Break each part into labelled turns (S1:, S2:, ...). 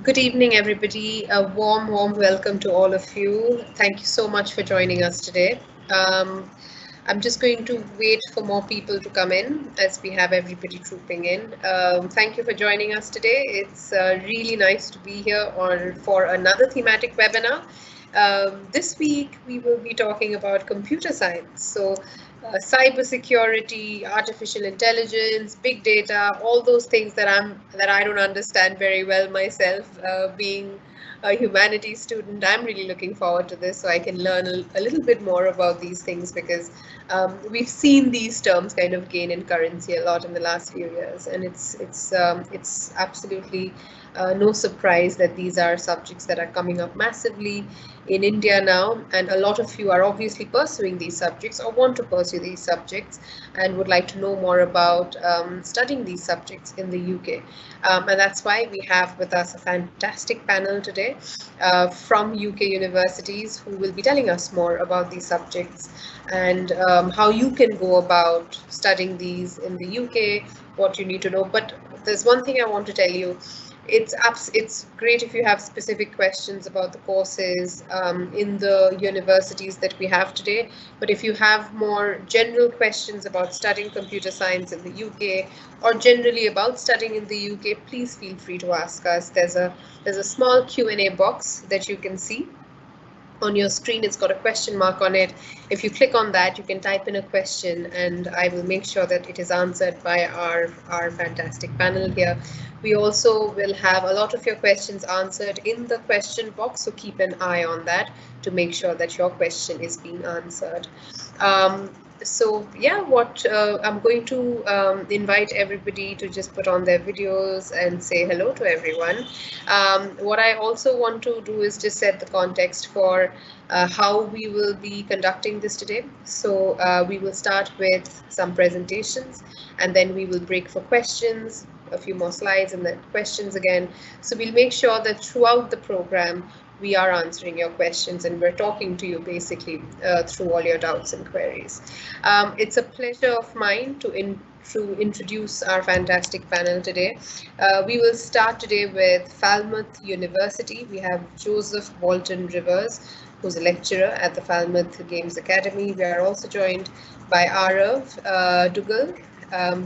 S1: Good evening, everybody. A warm welcome to all of you. Thank you so much for joining us today. I'm just going to wait for more people to come in as we have everybody trooping in. Thank you for joining us today. It's really nice to be here for another thematic webinar. This week, we will be talking about computer science. So cybersecurity, artificial intelligence, big data, all those things that I don't understand very well myself. Being a humanities student, I'm really looking forward to this so I can learn a little bit more about these things because we've seen these terms kind of gain in currency a lot in the last few years, and it's absolutely no surprise that these are subjects that are coming up massively in India now, and a lot of you are obviously pursuing these subjects or want to pursue these subjects and would like to know more about studying these subjects in the UK. And that's why we have with us a fantastic panel today from UK universities who will be telling us more about these subjects and how you can go about studying these in the UK, what you need to know. But there's one thing I want to tell you. It's great if you have specific questions about the courses in the universities that we have today. But if you have more general questions about studying computer science in the UK or generally about studying in the UK, please feel free to ask us. There's a small Q&A box that you can see on your screen. It's got a question mark on it. If you click on that, you can type in a question and I will make sure that it is answered by our fantastic panel here. We also will have a lot of your questions answered in the question box, so keep an eye on that to make sure that your question is being answered. So yeah, I'm going to invite everybody to just put on their videos and say hello to everyone. What I also want to do is just set the context for how we will be conducting this today. So we will start with some presentations and then we will break for questions, a few more slides and then questions again. So we'll make sure that throughout the program, we are answering your questions and we're talking to you basically through all your doubts and queries. It's a pleasure of mine to introduce our fantastic panel today. We will start today with Falmouth University. We have Joseph Walton Rivers, who's a lecturer at the Falmouth Games Academy. We are also joined by Arav Dugal,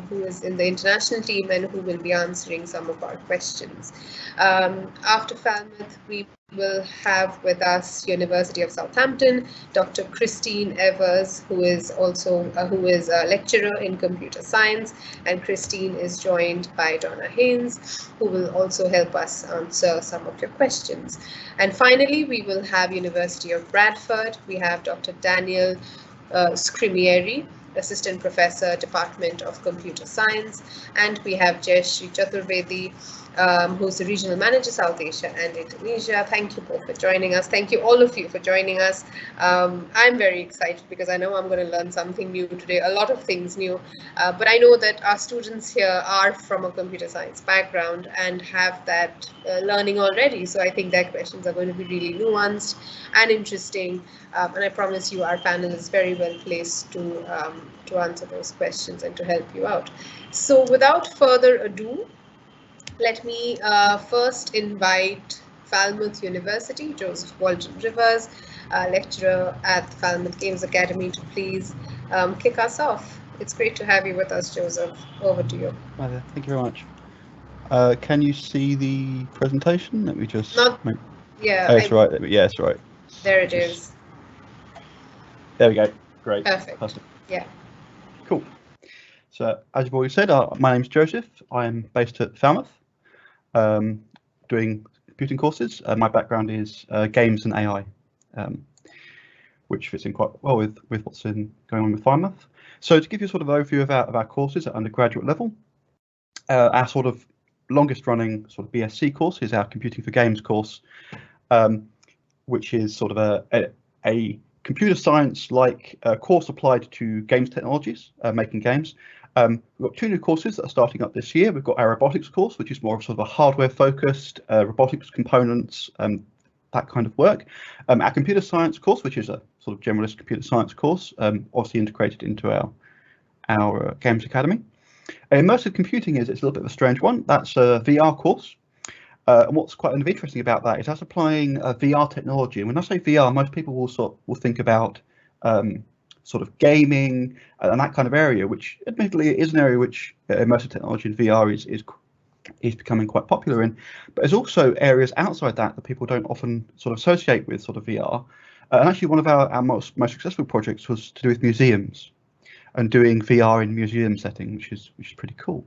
S1: who is in the international team and who will be answering some of our questions. After Falmouth, we will have with us University of Southampton, Dr. Christine Evers, who is a lecturer in computer science, and Christine is joined by Donna Haynes, who will also help us answer some of your questions. And finally, we will have University of Bradford. We have Dr. Daniel Scrimieri, Assistant Professor, Department of Computer Science, and we have Jayashree Chaturvedi, who's the Regional Manager, South Asia and Indonesia. Thank you both for joining us. Thank you all of you for joining us. I'm very excited because I know I'm going to learn something new today, a lot of things new, but I know that our students here are from a computer science background and have that learning already. So I think their questions are going to be really nuanced and interesting. And I promise you our panel is very well placed to answer those questions and to help you out. So without further ado, let me first invite Falmouth University, Joseph Walton Rivers, lecturer at the Falmouth Games Academy, to please kick us off. It's great to have you with us, Joseph. Over to you.
S2: Hi there. Thank you very much. Can you see the presentation? Let me just...
S1: Yeah.
S2: Oh, it's right. Yeah, it's right.
S1: There it is.
S2: There we go. Great.
S1: Perfect. Yeah.
S2: Cool. So, as you've already said, my name's Joseph. I am based at Falmouth, doing computing courses. My background is games and AI, which fits in quite well with what's going on with Falmouth. So, to give you a sort of overview of our courses at undergraduate level, our sort of longest running sort of BSc course is our Computing for Games course, which is sort of a computer science-like course applied to games technologies, making games. We've got two new courses that are starting up this year. We've got our robotics course, which is more of sort of a hardware-focused robotics components, that kind of work. Our computer science course, which is a sort of generalist computer science course, obviously integrated into our Games Academy. Immersive computing it's a little bit of a strange one. That's a VR course. And what's quite interesting about that is that's applying VR technology. And when I say VR, most people will think about sort of gaming and that kind of area, which admittedly is an area which immersive technology and VR is becoming quite popular in. But there's also areas outside that people don't often sort of associate with sort of VR. And actually, one of our most successful projects was to do with museums and doing VR in museum setting, which is pretty cool.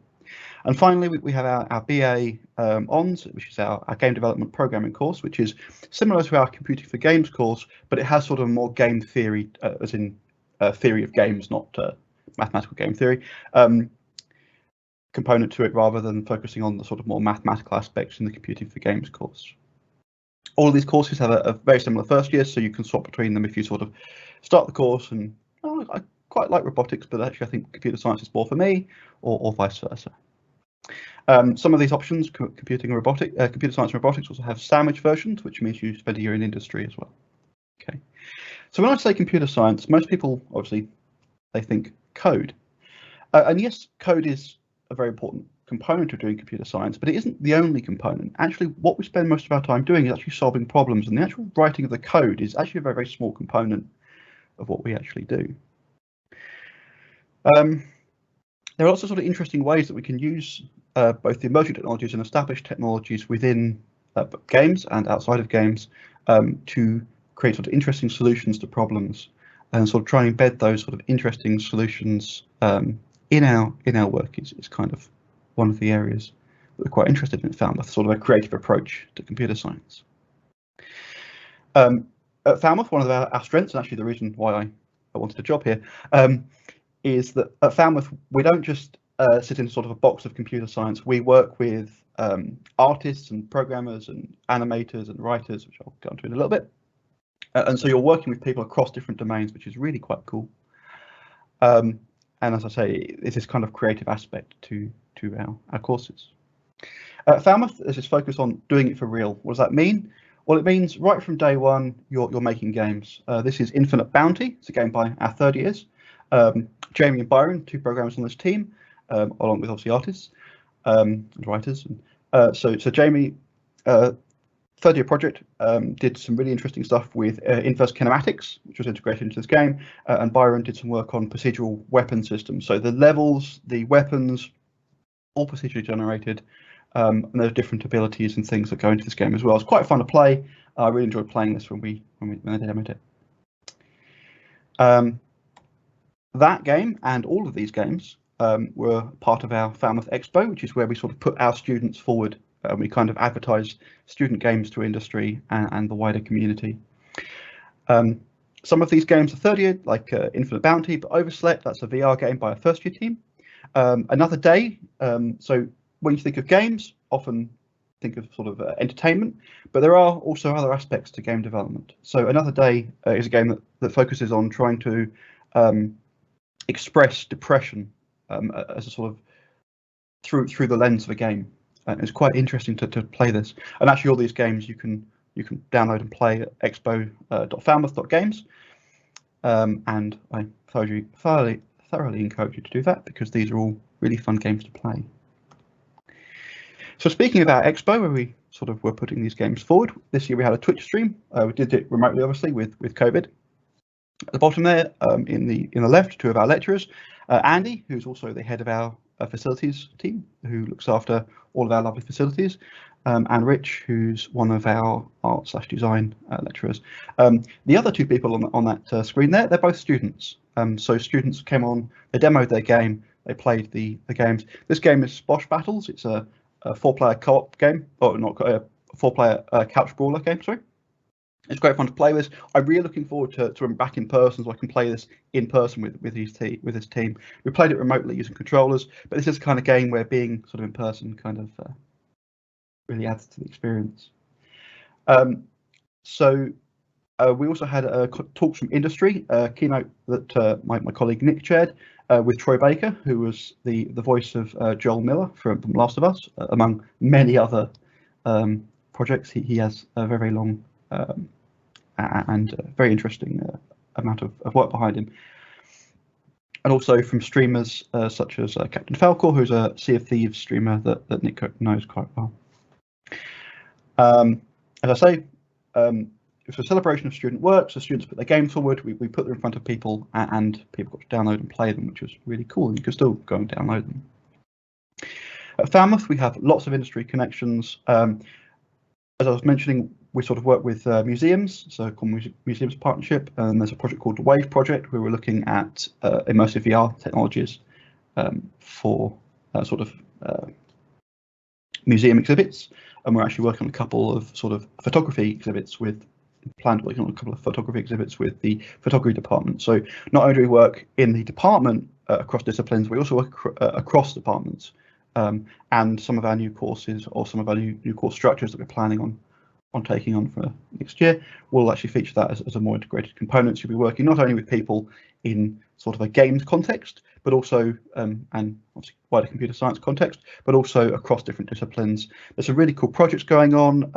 S2: And finally, we have our BA ONS, which is our game development programming course, which is similar to our computing for games course, but it has sort of more game theory, as in theory of games, not mathematical game theory, component to it, rather than focusing on the sort of more mathematical aspects in the computing for games course. All of these courses have a very similar first year, so you can swap between them if you sort of start the course and I quite like robotics, but actually I think computer science is more for me, or vice versa. Some of these options, computing and computer science and robotics, also have sandwich versions, which means you spend a year in industry as well. Okay, so when I say computer science, most people obviously they think code, and yes, code is a very important component of doing computer science, but it isn't the only component. Actually, what we spend most of our time doing is actually solving problems, and the actual writing of the code is actually a very, very small component of what we actually do. There are lots of sort of interesting ways that we can use both the emerging technologies and established technologies within games and outside of games to create sort of interesting solutions to problems and sort of try and embed those sort of interesting solutions in our work is kind of one of the areas that we're quite interested in at Falmouth, sort of a creative approach to computer science. At Falmouth, one of our strengths, and actually the reason why I wanted a job here, is that at Falmouth we don't just sit in sort of a box of computer science. We work with artists and programmers and animators and writers, which I'll go into in a little bit. And so you're working with people across different domains, which is really quite cool. And as I say, it's this kind of creative aspect to our courses. At Falmouth, there's this focus on doing it for real. What does that mean? Well, it means right from day one, you're making games. This is Infinite Bounty. It's a game by our third years. Jamie and Byron, two programmers on this team, along with obviously artists and writers. So Jamie, third year project, did some really interesting stuff with inverse kinematics, which was integrated into this game, and Byron did some work on procedural weapon systems. So the levels, the weapons, all procedurally generated, and there's different abilities and things that go into this game as well. It's quite fun to play. I really enjoyed playing this when I demoed it. That game and all of these games were part of our Falmouth Expo, which is where we sort of put our students forward. We kind of advertise student games to industry and the wider community. Some of these games are third year, like Infinite Bounty, but Overslept, that's a VR game by a first year team. Another Day, so when you think of games, often think of sort of entertainment, but there are also other aspects to game development. So Another Day is a game that focuses on trying to express depression as a sort of through the lens of a game. And it's quite interesting to play this. And actually, all these games you can download and play at expo.falmouth.games. And I thoroughly encourage you to do that, because these are all really fun games to play. So speaking of our expo, where we sort of were putting these games forward, this year we had a Twitch stream. We did it remotely, obviously, with COVID. At the bottom there, in the left, two of our lecturers, Andy, who's also the head of our facilities team, who looks after all of our lovely facilities, and Rich, who's one of our art/design lecturers. The other two people on that screen there, they're both students. So students came on, they demoed their game, they played the games. This game is Bosch Battles. It's a 4-player co-op game, or not a 4-player couch brawler game, sorry. It's great fun to play with. I'm really looking forward to when back in person, so I can play this in person with this team. We played it remotely using controllers, but this is the kind of game where being sort of in person kind of really adds to the experience. So we also had talks from industry, a keynote that my colleague Nick chaired with Troy Baker, who was the voice of Joel Miller from Last of Us, among many other projects. He has a very long and very interesting amount of work behind him. And also from streamers such as Captain Falcor, who's a Sea of Thieves streamer that Nick knows quite well. As I say, it's a celebration of student work, so students put their games forward, we put them in front of people, and people got to download and play them, which was really cool, and you can still go and download them. At Falmouth, we have lots of industry connections. As I was mentioning, we sort of work with museums, so called Museums Partnership, and there's a project called the Wave Project, where we're looking at immersive VR technologies for sort of museum exhibits, and we're actually working on a couple of sort of photography exhibits with working on a couple of photography exhibits with the photography department. So not only do we work in the department across disciplines, we also work across departments, and some of our new courses or some of our new course structures that we're planning on taking on for next year will actually feature that as a more integrated component. So you'll be working not only with people in sort of a games context, but also and obviously wider computer science context, but also across different disciplines. There's some really cool projects going on.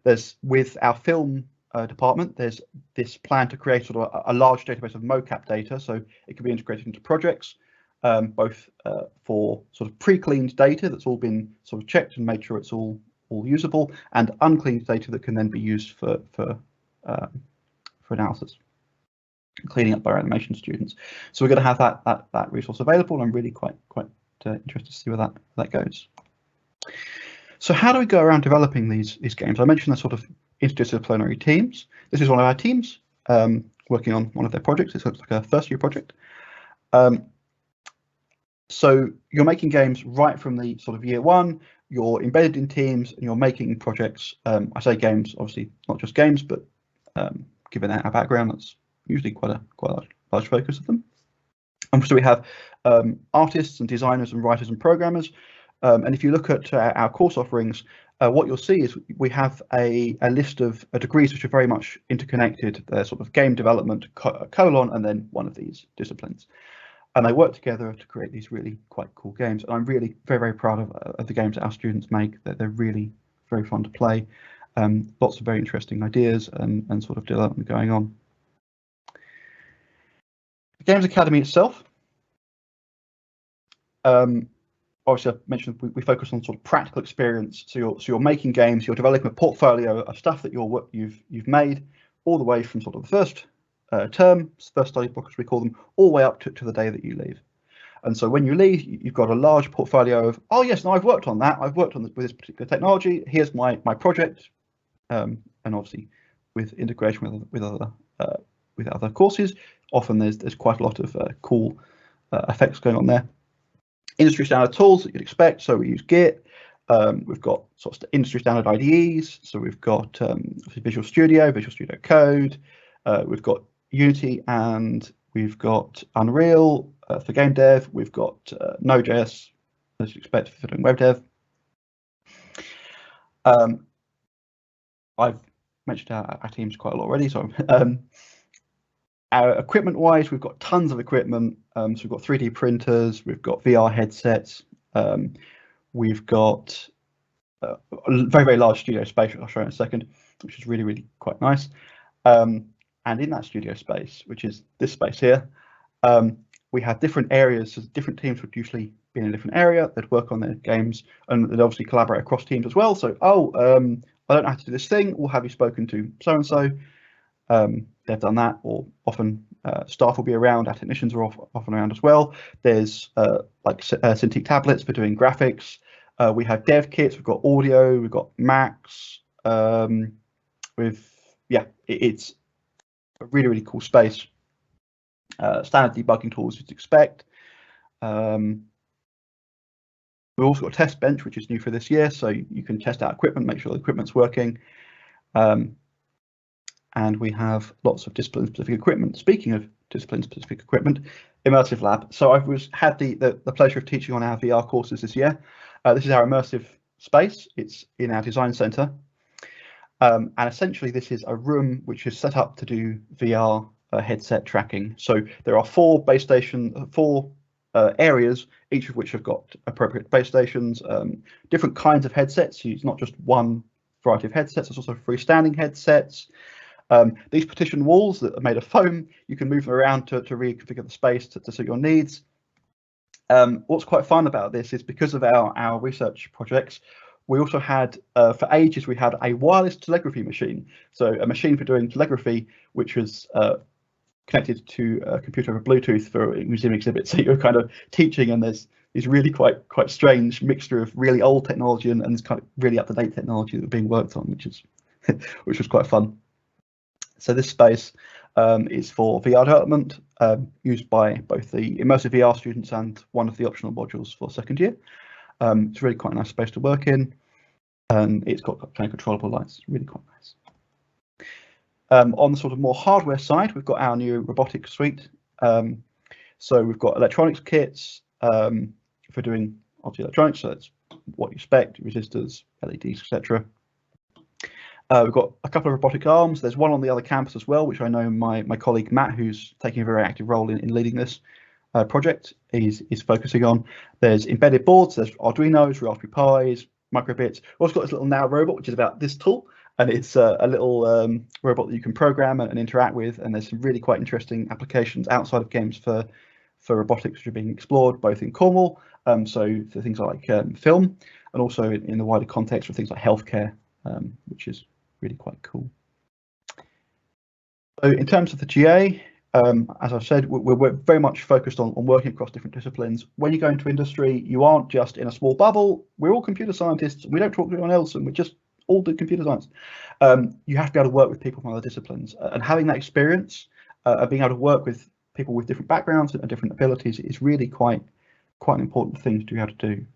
S2: There's with our film department, there's this plan to create sort of a large database of mocap data, so it can be integrated into projects, both for sort of pre-cleaned data that's all been sort of checked and made sure it's all usable, and uncleaned data that can then be used for analysis, cleaning up by our animation students. So we're going to have that resource available, and I'm really quite interested to see where that goes. So how do we go around developing these games? I mentioned the sort of interdisciplinary teams. This is one of our teams working on one of their projects. It's like a first year project. So you're making games right from the sort of year one. You're embedded in teams and you're making projects. I say games, obviously not just games, but given our background, that's usually quite a large focus of them. And so we have artists and designers and writers and programmers. And if you look at our course offerings, what you'll see is we have a list of degrees which are very much interconnected. They're sort of game development, colon, and then one of these disciplines. And they work together to create these really quite cool games. And I'm really very proud of the games that our students make. They're really very fun to play. Lots of very interesting ideas and sort of development going on. The Games Academy itself. Obviously, I mentioned we focus on sort of practical experience. So you're making games, you're developing a portfolio of stuff that you've made, all the way from sort of the first term, first study block as we call them, all the way up to the day that you leave. And so when you leave, you've got a large portfolio of, oh yes, no, I've worked on that. I've worked on with this particular technology. Here's my project, and obviously with integration with other courses, often there's quite a lot of cool effects going on there. Industry standard tools that you'd expect. So we use Git. We've got sort of industry standard IDEs. So we've got Visual Studio Code. We've got Unity, and we've got Unreal for game dev. We've got Node.js, as you expect, for doing web dev. I've mentioned our teams quite a lot already. So our equipment-wise, we've got tons of equipment. So we've got 3D printers, we've got VR headsets, we've got a very large studio space, which I'll show in a second, which is really quite nice. And in that studio space, which is this space here, we have different areas. So different teams would usually be in a different area. They'd work on their games, and they'd obviously collaborate across teams as well. So, I don't know how to do this thing. Or have you spoken to so-and-so? They've done that, or often staff will be around. Our technicians are often around as well. There's like Cintiq tablets for doing graphics. We have dev kits. We've got audio. We've got Macs. It's a really cool space. Standard debugging tools you'd expect. We've also got a test bench, which is new for this year, so you can test out equipment, make sure the equipment's working. And we have lots of discipline-specific equipment. Speaking of discipline-specific equipment, Immersive Lab. So I've had the pleasure of teaching on our VR courses this year. This is our immersive space. It's in our design center. And essentially, this is a room which is set up to do VR headset tracking. So there are four areas, each of which have got appropriate base stations, different kinds of headsets. So it's not just one variety of headsets, there's also freestanding headsets. These partition walls that are made of foam, you can move them around to reconfigure the space to suit your needs. What's quite fun about this is because of our research projects, We also had, for ages, we had a wireless telegraphy machine. So a machine for doing telegraphy, which was connected to a computer over Bluetooth for a museum exhibit. So you're kind of teaching, and there's this really quite strange mixture of really old technology and this kind of really up-to-date technology that were being worked on, which was quite fun. So this space is for VR development, used by both the immersive VR students and one of the optional modules for second year. It's really quite a nice space to work in, and it's got kind of controllable lights. Really quite nice. On the sort of more hardware side, we've got our new Robotic Suite. So we've got electronics kits for doing obviously electronics, so that's what you expect, resistors, LEDs, etc. We've got a couple of robotic arms. There's one on the other campus as well, which I know my colleague Matt, who's taking a very active role in leading this project, is focusing on. There's embedded boards, there's Arduinos, Raspberry Pis, microbits. We've also got this little Now robot, which is about this tall, and it's a little robot that you can program and interact with, and there's some really quite interesting applications outside of games for robotics which are being explored, both in Cornwall, so for things like film, and also in the wider context for things like healthcare, which is really quite cool. So in terms of the GA, as I've said, we're very much focused on working across different disciplines. When you go into industry, you aren't just in a small bubble. We're all computer scientists. We don't talk to anyone else, and we just all do computer science. You have to be able to work with people from other disciplines, and having that experience of being able to work with people with different backgrounds and different abilities is really quite an important thing to be able to do.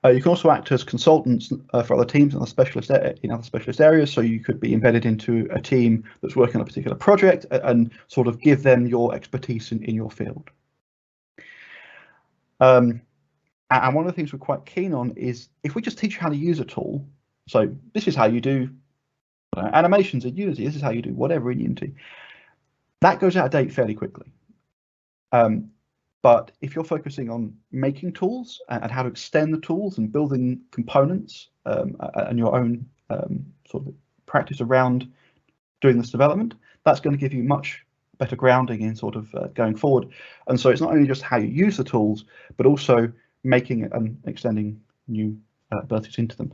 S2: You can also act as consultants for other teams in other specialist areas. So you could be embedded into a team that's working on a particular project and sort of give them your expertise in your field. And one of the things we're quite keen on is if we just teach you how to use a tool. So this is how you do animations in Unity. This is how you do whatever in Unity. That goes out of date fairly quickly. But if you're focusing on making tools and how to extend the tools and building components and your own sort of practice around doing this development, that's going to give you much better grounding in sort of going forward. And so it's not only just how you use the tools, but also making and extending new abilities into them.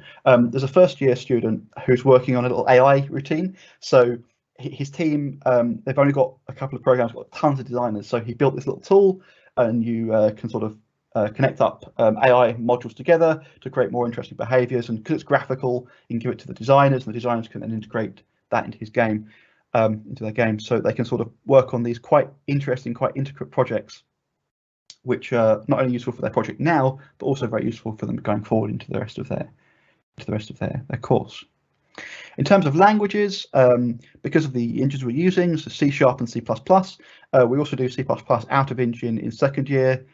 S2: There's a first year student who's working on a little AI routine. So his team, they've only got a couple of programs, got tons of designers. So he built this little tool, and you can sort of connect up AI modules together to create more interesting behaviors. And because it's graphical, you can give it to the designers, and the designers can then integrate that into his game, into their game, so they can sort of work on these quite interesting, quite intricate projects, which are not only useful for their project now, but also very useful for them going forward into the rest of their course. In terms of languages, because of the engines we're using, so C# and C++, we also do C++ out of engine in second year,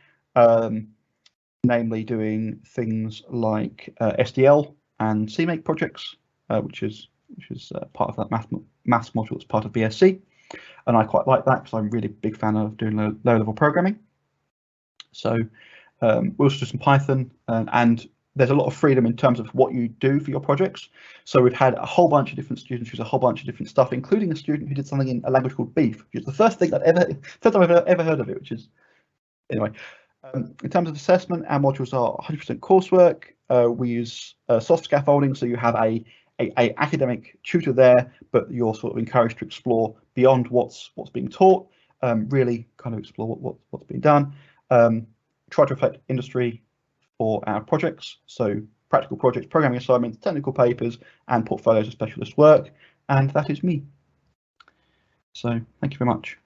S2: namely doing things like SDL and CMake projects, which is part of that maths module that's part of BSc, and I quite like that because I'm really big fan of doing low-level programming. So we also do some Python, and there's a lot of freedom in terms of what you do for your projects. So we've had a whole bunch of different students use a whole bunch of different stuff, including a student who did something in a language called Beef, which is the first time I've ever heard of it, which is, anyway. In terms of assessment, our modules are 100% coursework. We use soft scaffolding, so you have a academic tutor there, but you're sort of encouraged to explore beyond what's being taught, really kind of explore what's being done. Try to reflect industry for our projects, so practical projects, programming assignments, technical papers, and portfolios of specialist work, and that is me. So thank you very much.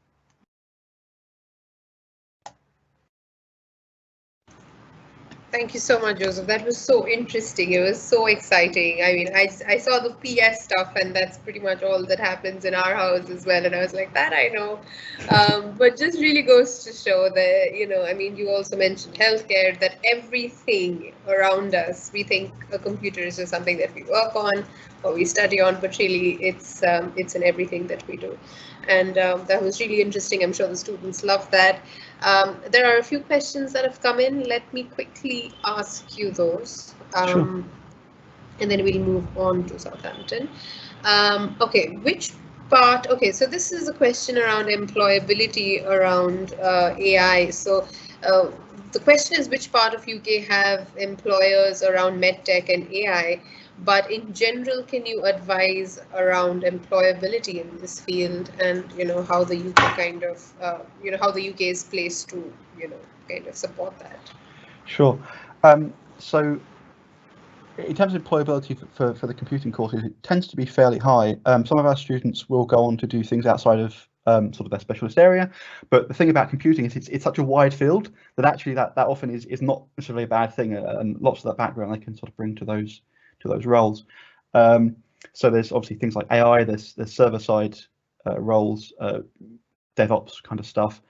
S1: Thank you so much, Joseph. That was so interesting. It was so exciting. I mean, I saw the PS stuff, and that's pretty much all that happens in our house as well. And I was like, that I know. But just really goes to show that, you know, I mean, you also mentioned healthcare, that everything around us, we think a computer is just something that we work on or we study on, but really it's in everything that we do. And that was really interesting. I'm sure the students love that. There are a few questions that have come in. Let me quickly ask you those.
S2: Sure.
S1: And then we'll move on to Southampton. Okay, which part? Okay, so this is a question around employability around AI. So the question is which part of UK have employers around medtech and AI, but in general, can you advise around employability in this field, and how the UK kind of how the UK is placed to kind of support that?
S2: Sure. So in terms of employability for the computing courses, it tends to be fairly high. Some of our students will go on to do things outside of sort of their specialist area, but the thing about computing is it's such a wide field that actually that often is not necessarily a bad thing, and lots of that background they can sort of bring to those roles. So there's obviously things like AI, there's server side roles, DevOps kind of stuff.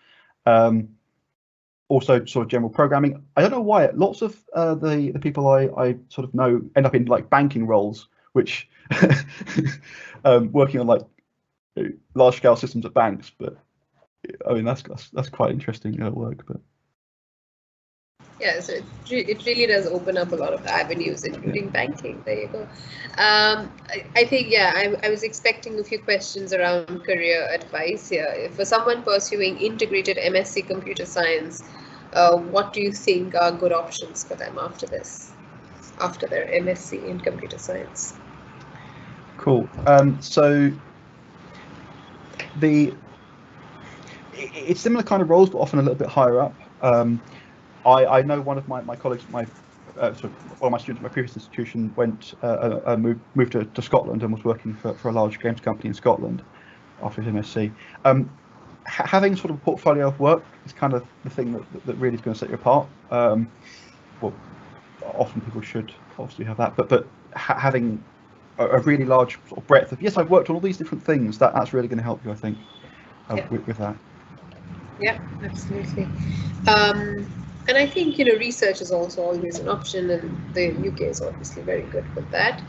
S2: Also sort of general programming. I don't know why lots of the people I sort of know end up in like banking roles, which working on like large scale systems at banks. But I mean that's quite interesting work. But
S1: yeah, so it really does open up a lot of avenues, including banking. There you go. I think, yeah, I was expecting a few questions around career advice here. For someone pursuing integrated MSc Computer Science, what do you think are good options for them after this, after their MSc in Computer Science?
S2: Cool. So it's similar kind of roles, but often a little bit higher up. I know one of my colleagues, one of my students at my previous institution went moved to Scotland and was working for a large games company in Scotland after his MSc. Having sort of a portfolio of work is kind of the thing that really is going to set you apart. Well, often people should obviously have that, but having a really large sort of breadth of, yes, I've worked on all these different things, that's really going to help you, I think, with that. Yeah,
S1: absolutely. And I think, research is also always an option, and the UK is obviously very good with that.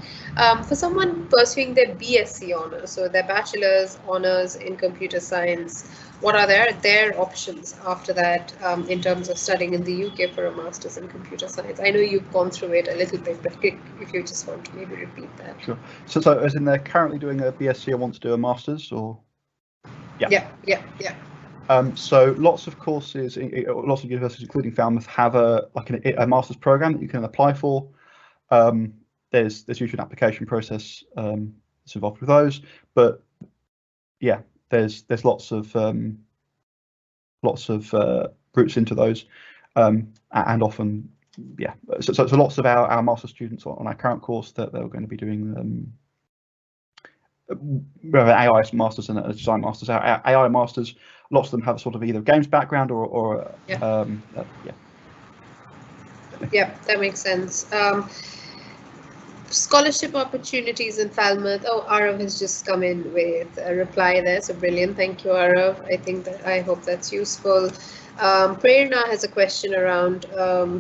S1: For someone pursuing their BSc honors, so their bachelor's honors in computer science, what are their options after that in terms of studying in the UK for a master's in computer science? I know you've gone through it a little bit, but if you just want to maybe repeat that.
S2: Sure. So as in they're currently doing a BSc and want to do a master's, or?
S1: Yeah.
S2: So lots of courses, lots of universities, including Falmouth, have a master's program that you can apply for. There's usually an application process that's involved with those, but yeah, there's lots of routes into those, and often so lots of our master's students on our current course that they're going to be doing AI masters and a design masters. Our AI masters, lots of them have sort of either games background or
S1: yeah, that makes sense. Scholarship opportunities in Falmouth. Oh, Arav has just come in with a reply there, so brilliant. Thank you, Arav. I hope that's useful. Prerna has a question around,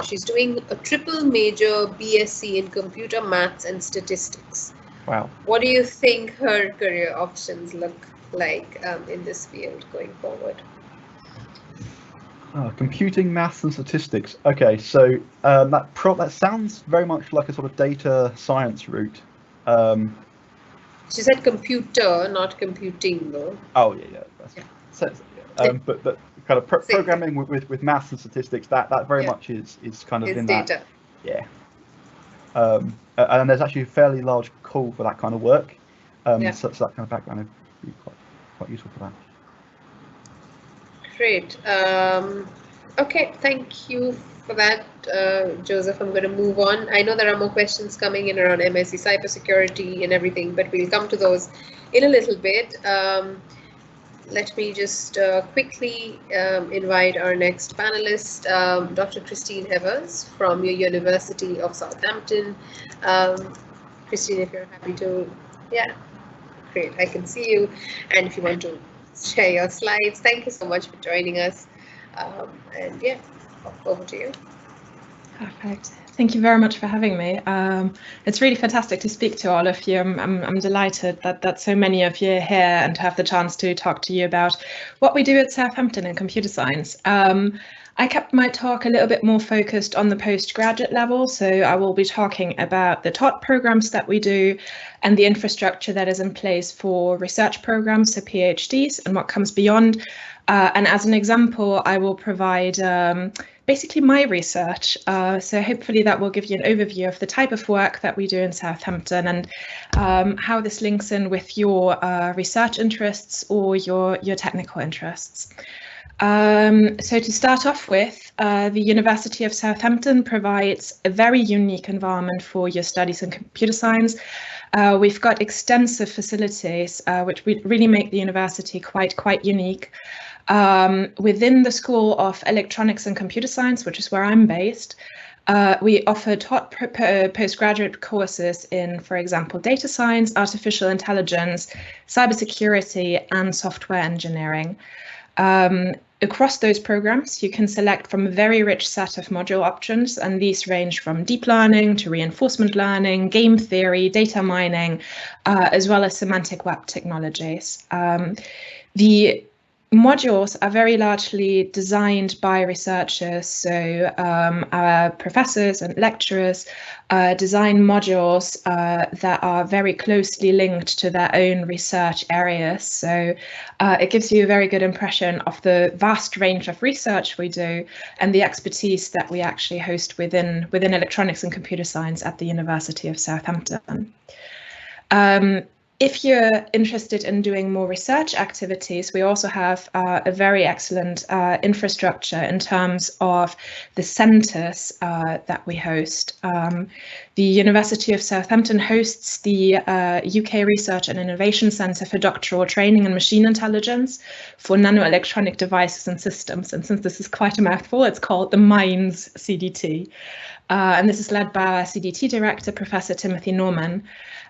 S1: she's doing a triple major BSc in computer maths and statistics.
S2: Wow.
S1: What do you think her career options look like in this field going forward?
S2: Computing, maths, and statistics. Okay, so that sounds very much like a sort of data science route.
S1: She said computer, not computing, though.
S2: Oh yeah. But kind of programming with maths and statistics, that very much is kind of in
S1: data.
S2: That. Yeah. And there's actually a fairly large call for that kind of work. So that kind of background would be quite useful for that.
S1: Great. Okay, thank you for that, Joseph. I'm going to move on. I know there are more questions coming in around MSc cybersecurity and everything, but we'll come to those in a little bit. Let me just quickly invite our next panelist, Dr. Christine Evers from your University of Southampton. Christine, if you're happy to, great, I can see you. And if you want to share your slides, thank you so much for joining us. And over to you.
S3: Perfect. Thank you very much for having me. It's really fantastic to speak to all of you. I'm delighted that so many of you are here and to have the chance to talk to you about what we do at Southampton in computer science. I kept my talk a little bit more focused on the postgraduate level, so I will be talking about the TOT programs that we do and the infrastructure that is in place for research programs, so PhDs, and what comes beyond. And as an example, I will provide basically my research. So hopefully that will give you an overview of the type of work that we do in Southampton and how this links in with your research interests or your technical interests. So to start off with, the University of Southampton provides a very unique environment for your studies in computer science. We've got extensive facilities, which really make the university quite unique. Within the School of Electronics and Computer Science, which is where I'm based, we offer top postgraduate courses in, for example, data science, artificial intelligence, cybersecurity, and software engineering. Across those programs, you can select from a very rich set of module options, and these range from deep learning to reinforcement learning, game theory, data mining, as well as semantic web technologies. The modules are very largely designed by researchers, so our professors and lecturers design modules that are very closely linked to their own research areas. So it gives you a very good impression of the vast range of research we do and the expertise that we actually host within electronics and computer science at the University of Southampton. If you're interested in doing more research activities, we also have a very excellent infrastructure in terms of the centres that we host. The University of Southampton hosts the UK Research and Innovation Centre for Doctoral Training and Machine Intelligence for Nanoelectronic Devices and Systems. And since this is quite a mouthful, it's called the Mind CDT. And this is led by our CDT director, Professor Timothy Norman.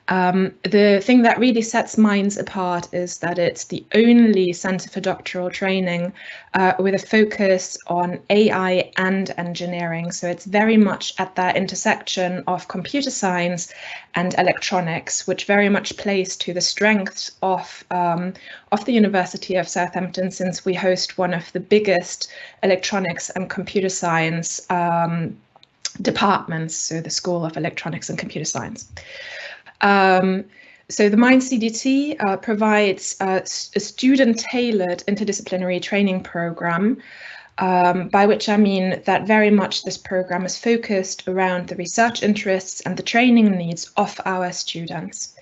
S3: The thing that really sets Minds apart is that it's the only centre for doctoral training with a focus on AI and engineering. So it's very much at that intersection of computer science and electronics, which very much plays to the strengths of the University of Southampton, since we host one of the biggest electronics and computer science departments, so the School of Electronics and Computer Science. So the Mind CDT provides a student-tailored interdisciplinary training program, by which I mean that very much this program is focused around the research interests and the training needs of our students.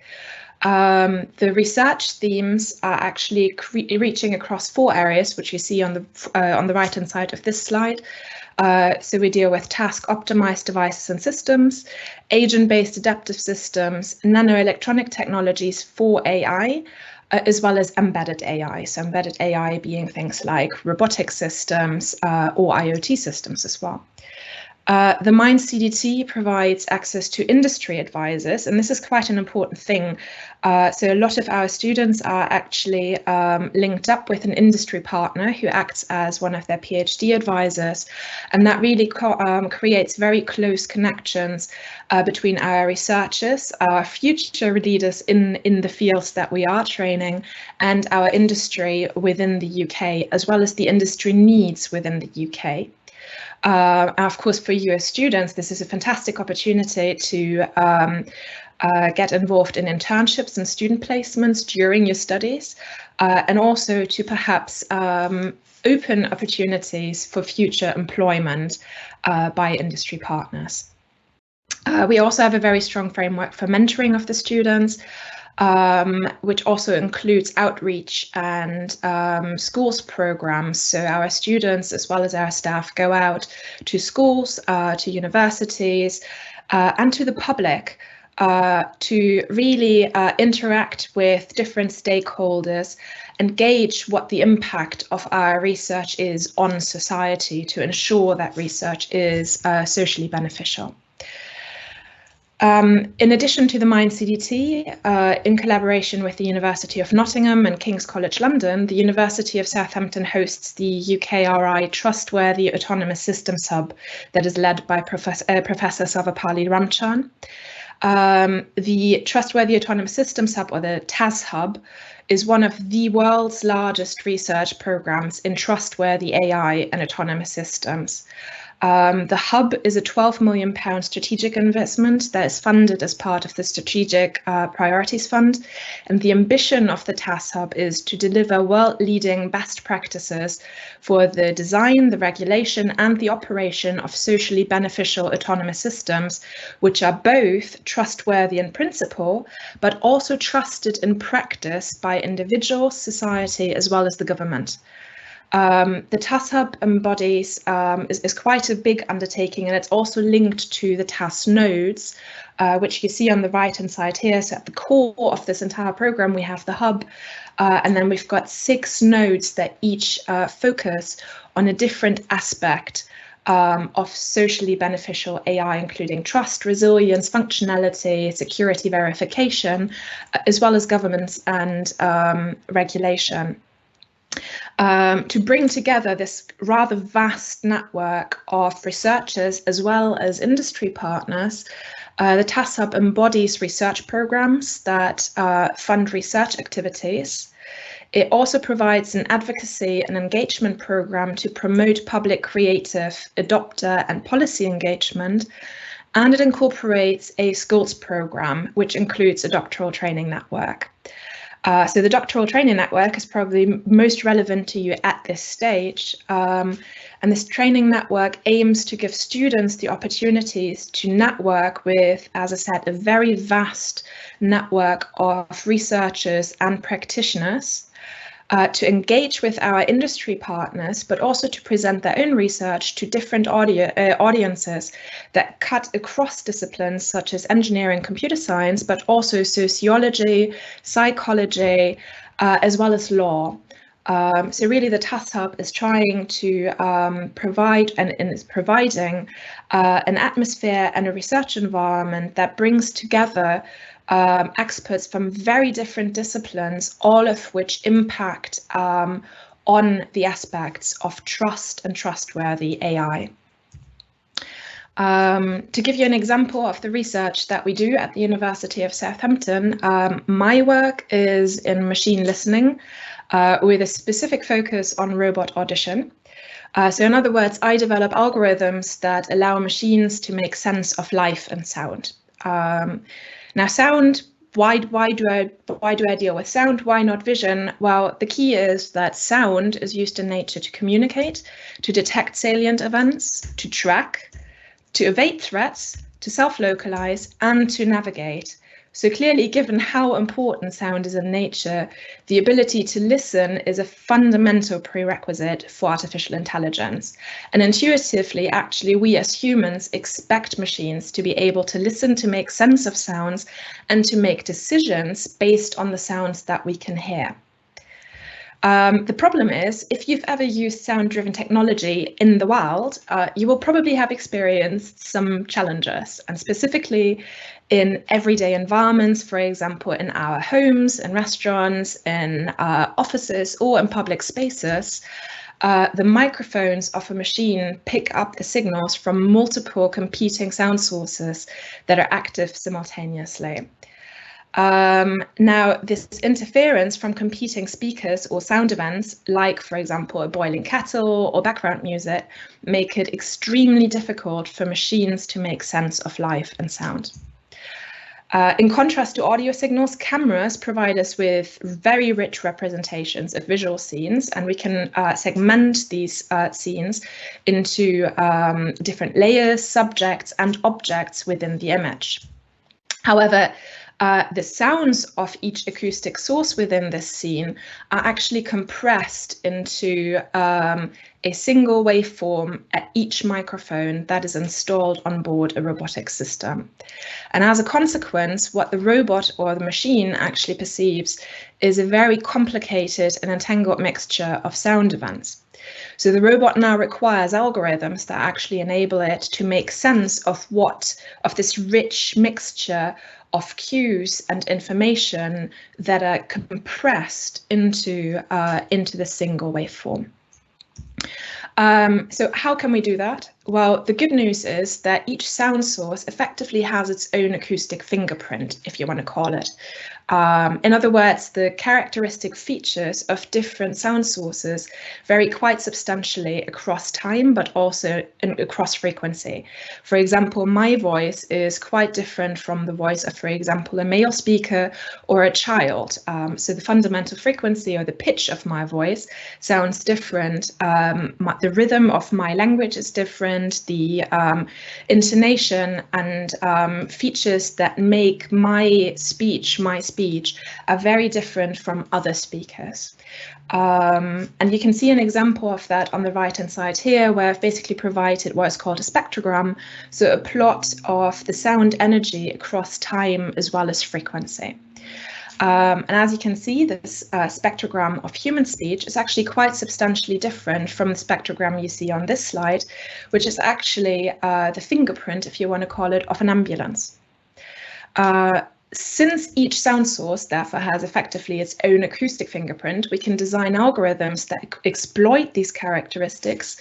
S3: The research themes are actually reaching across 4 areas, which you see on the right-hand side of this slide. So we deal with task-optimized devices and systems, agent-based adaptive systems, nanoelectronic technologies for AI, as well as embedded AI. So embedded AI being things like robotic systems or IoT systems as well. The Mind CDT provides access to industry advisors, and this is quite an important thing. So a lot of our students are actually linked up with an industry partner who acts as one of their PhD advisors, and that really creates very close connections between our researchers, our future leaders in the fields that we are training, and our industry within the UK, as well as the industry needs within the UK. Of course, for you as students, this is a fantastic opportunity to get involved in internships and student placements during your studies, and also to perhaps open opportunities for future employment by industry partners. We also have a very strong framework for mentoring of the students, which also includes outreach and schools programs. So our students, as well as our staff, go out to schools, to universities, and to the public to really interact with different stakeholders and gauge what the impact of our research is on society to ensure that research is socially beneficial. In addition to the Mind CDT, in collaboration with the University of Nottingham and King's College London, the University of Southampton hosts the UKRI Trustworthy Autonomous Systems Hub that is led by Professor Savapali Ramchan. The Trustworthy Autonomous Systems Hub, or the TAS Hub, is one of the world's largest research programs in trustworthy AI and autonomous systems. The hub is a £12 million strategic investment that is funded as part of the Strategic Priorities Fund. And the ambition of the TAS Hub is to deliver world-leading best practices for the design, the regulation, and the operation of socially beneficial autonomous systems, which are both trustworthy in principle, but also trusted in practice by individuals, society, as well as the government. The TAS Hub embodies is quite a big undertaking, and it's also linked to the TAS nodes, which you see on the right-hand side here. So at the core of this entire program, we have the hub, and then we've got 6 nodes that each focus on a different aspect of socially beneficial AI, including trust, resilience, functionality, security verification, as well as governance and regulation. To bring together this rather vast network of researchers as well as industry partners, the TAS Hub embodies research programs that fund research activities. It also provides an advocacy and engagement program to promote public creative adopter and policy engagement, and it incorporates a skills program, which includes a doctoral training network. So the doctoral training network is probably most relevant to you at this stage. And this training network aims to give students the opportunities to network with, as I said, a very vast network of researchers and practitioners, to engage with our industry partners, but also to present their own research to different audiences that cut across disciplines such as engineering, computer science, but also sociology, psychology, as well as law. So really the TAS Hub is trying to provide and is providing an atmosphere and a research environment that brings together experts from very different disciplines, all of which impact on the aspects of trust and trustworthy AI. To give you an example of the research that we do at the University of Southampton, my work is in machine listening with a specific focus on robot audition. So in other words, I develop algorithms that allow machines to make sense of life and sound. Now, sound, why do I deal with sound? Why not vision? Well, the key is that sound is used in nature to communicate, to detect salient events, to track, to evade threats, to self-localize, and to navigate. So clearly, given how important sound is in nature, the ability to listen is a fundamental prerequisite for artificial intelligence. And intuitively, actually, we as humans expect machines to be able to listen, to make sense of sounds, and to make decisions based on the sounds that we can hear. The problem is, if you've ever used sound-driven technology in the wild, you will probably have experienced some challenges, and specifically in everyday environments, for example, in our homes, in restaurants, in offices, or in public spaces. The microphones of a machine pick up the signals from multiple competing sound sources that are active simultaneously. Now, this interference from competing speakers or sound events, like, for example, a boiling kettle or background music, make it extremely difficult for machines to make sense of life and sound. In contrast to audio signals, cameras provide us with very rich representations of visual scenes, and we can segment these scenes into different layers, subjects, and objects within the image. However, the sounds of each acoustic source within this scene are actually compressed into a single waveform at each microphone that is installed on board a robotic system. And as a consequence, what the robot or the machine actually perceives is a very complicated and entangled mixture of sound events. So the robot now requires algorithms that actually enable it to make sense of this rich mixture of cues and information that are compressed into the single waveform. So how can we do that? Well, the good news is that each sound source effectively has its own acoustic fingerprint, if you want to call it. In other words, the characteristic features of different sound sources vary quite substantially across time, but also across frequency. For example, my voice is quite different from the voice of, for example, a male speaker or a child. So the fundamental frequency or the pitch of my voice sounds different. The rhythm of my language is different. The intonation and features that make my speech are very different from other speakers. And you can see an example of that on the right hand side here, where I've basically provided what is called a spectrogram, so a plot of the sound energy across time as well as frequency. And as you can see, this spectrogram of human speech is actually quite substantially different from the spectrogram you see on this slide, which is actually the fingerprint, if you want to call it, of an ambulance. Since each sound source therefore has effectively its own acoustic fingerprint, we can design algorithms that exploit these characteristics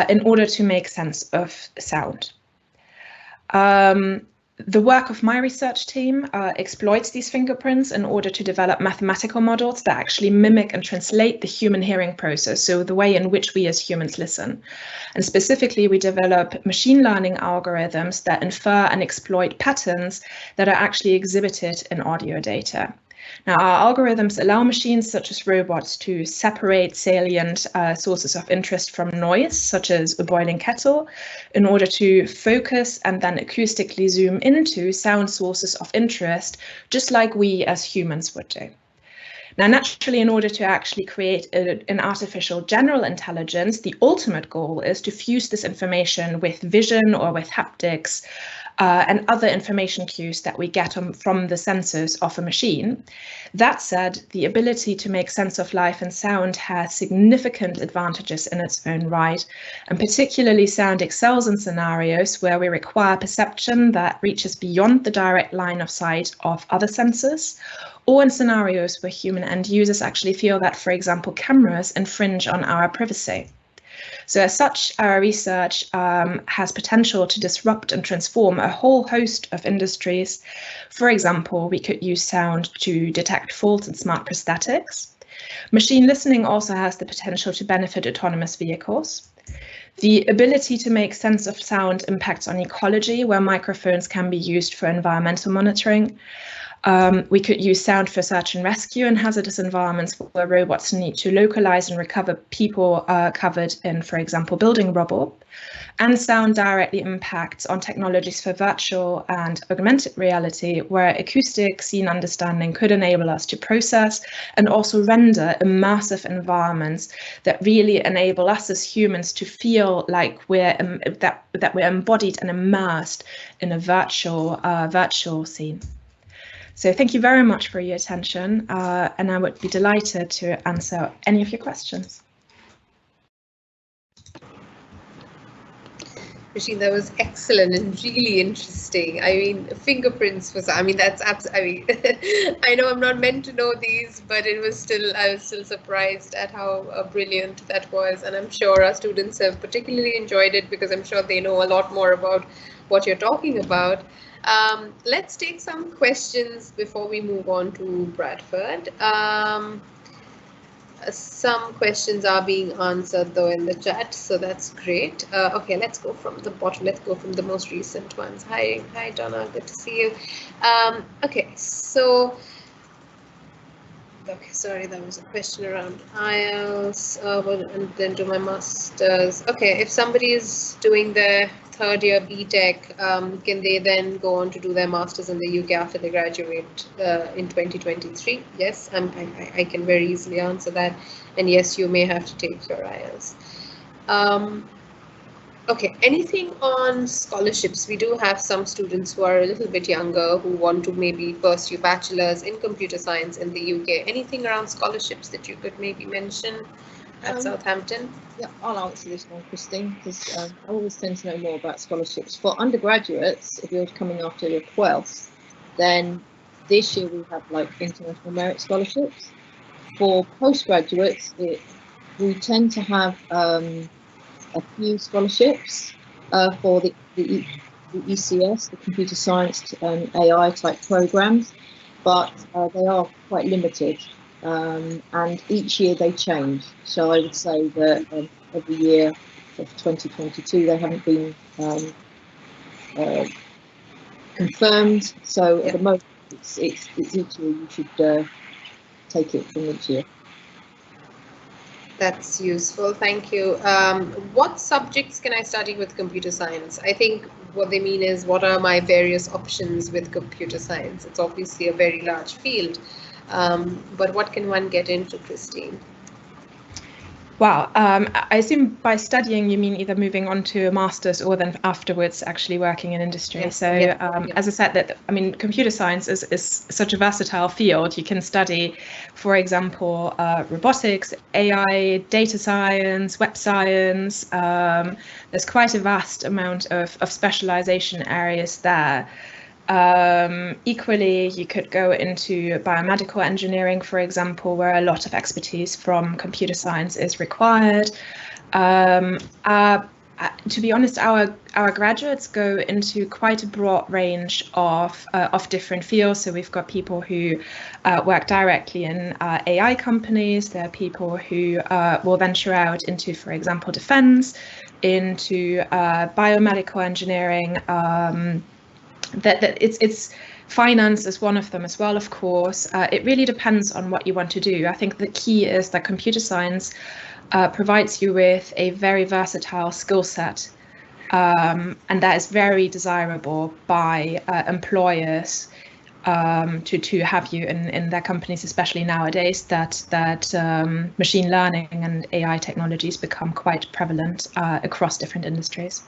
S3: in order to make sense of sound. The work of my research team exploits these fingerprints in order to develop mathematical models that actually mimic and translate the human hearing process, so the way in which we as humans listen. And specifically, we develop machine learning algorithms that infer and exploit patterns that are actually exhibited in audio data. Now, our algorithms allow machines such as robots to separate salient sources of interest from noise, such as a boiling kettle, in order to focus and then acoustically zoom into sound sources of interest, just like we as humans would do. Now, naturally, in order to actually create an artificial general intelligence, the ultimate goal is to fuse this information with vision or with haptics and other information cues that we get from the sensors of a machine. That said, the ability to make sense of life and sound has significant advantages in its own right, and particularly sound excels in scenarios where we require perception that reaches beyond the direct line of sight of other sensors, or in scenarios where human end users actually feel that, for example, cameras infringe on our privacy. So as such, our research has potential to disrupt and transform a whole host of industries. For example, we could use sound to detect faults in smart prosthetics. Machine listening also has the potential to benefit autonomous vehicles. The ability to make sense of sound impacts on ecology, where microphones can be used for environmental monitoring. We could use sound for search and rescue in hazardous environments where robots need to localize and recover people covered in, for example, building rubble. And sound directly impacts on technologies for virtual and augmented reality, where acoustic scene understanding could enable us to process and also render immersive environments that really enable us as humans to feel like we're embodied and immersed in a virtual scene. So thank you very much for your attention, and I would be delighted to answer any of your questions.
S1: Rasheen, that was excellent and really interesting. I mean, fingerprints was, I mean, that's absolutely, I know I'm not meant to know these, but I was still surprised at how brilliant that was. And I'm sure our students have particularly enjoyed it because I'm sure they know a lot more about what you're talking about. Let's take some questions before we move on to Bradford. Some questions are being answered though in the chat, so that's great. Okay, let's go from the bottom. Let's go from the most recent ones. Hi Donna, good to see you. Okay, so sorry, that was a question around IELTS, and then do my masters. Okay, if somebody is doing their third year BTech, can they then go on to do their masters in the UK after they graduate in 2023? Yes, I can very easily answer that. And yes, you may have to take your IELTS. Okay, anything on scholarships? We do have some students who are a little bit younger who want to maybe pursue bachelors in computer science in the UK. Anything around scholarships that you could maybe mention at Southampton?
S4: Yeah, I'll answer this one, Christine, because I always tend to know more about scholarships. For undergraduates, if you're coming after your 12th, then this year we have like international merit scholarships. For postgraduates, we tend to have a few scholarships. for the ECS, the computer science AI type programs, but they are quite limited, and each year they change. So I would say that every year of 2022 they haven't been confirmed. So at the moment it's each year you should take it from each year.
S1: That's useful, thank you. What subjects can I study with computer science? I think what they mean is, what are my various options with computer science? It's obviously a very large field, but what can one get into, Christine?
S3: Wow, I assume by studying you mean either moving on to a master's or then afterwards actually working in industry. Yeah. So as I said, that I mean, computer science is such a versatile field. You can study, for example, robotics, AI, data science, web science. There's quite a vast amount of specialization areas there. Equally, you could go into biomedical engineering, for example, where a lot of expertise from computer science is required. To be honest, our graduates go into quite a broad range of different fields. So we've got people who work directly in AI companies. There are people who will venture out into, for example, defense, into biomedical engineering. That it's finance is one of them as well, of course. It really depends on what you want to do. I think the key is that computer science provides you with a very versatile skill set, and that is very desirable by employers to have you in their companies, especially nowadays that machine learning and AI technologies become quite prevalent across different industries.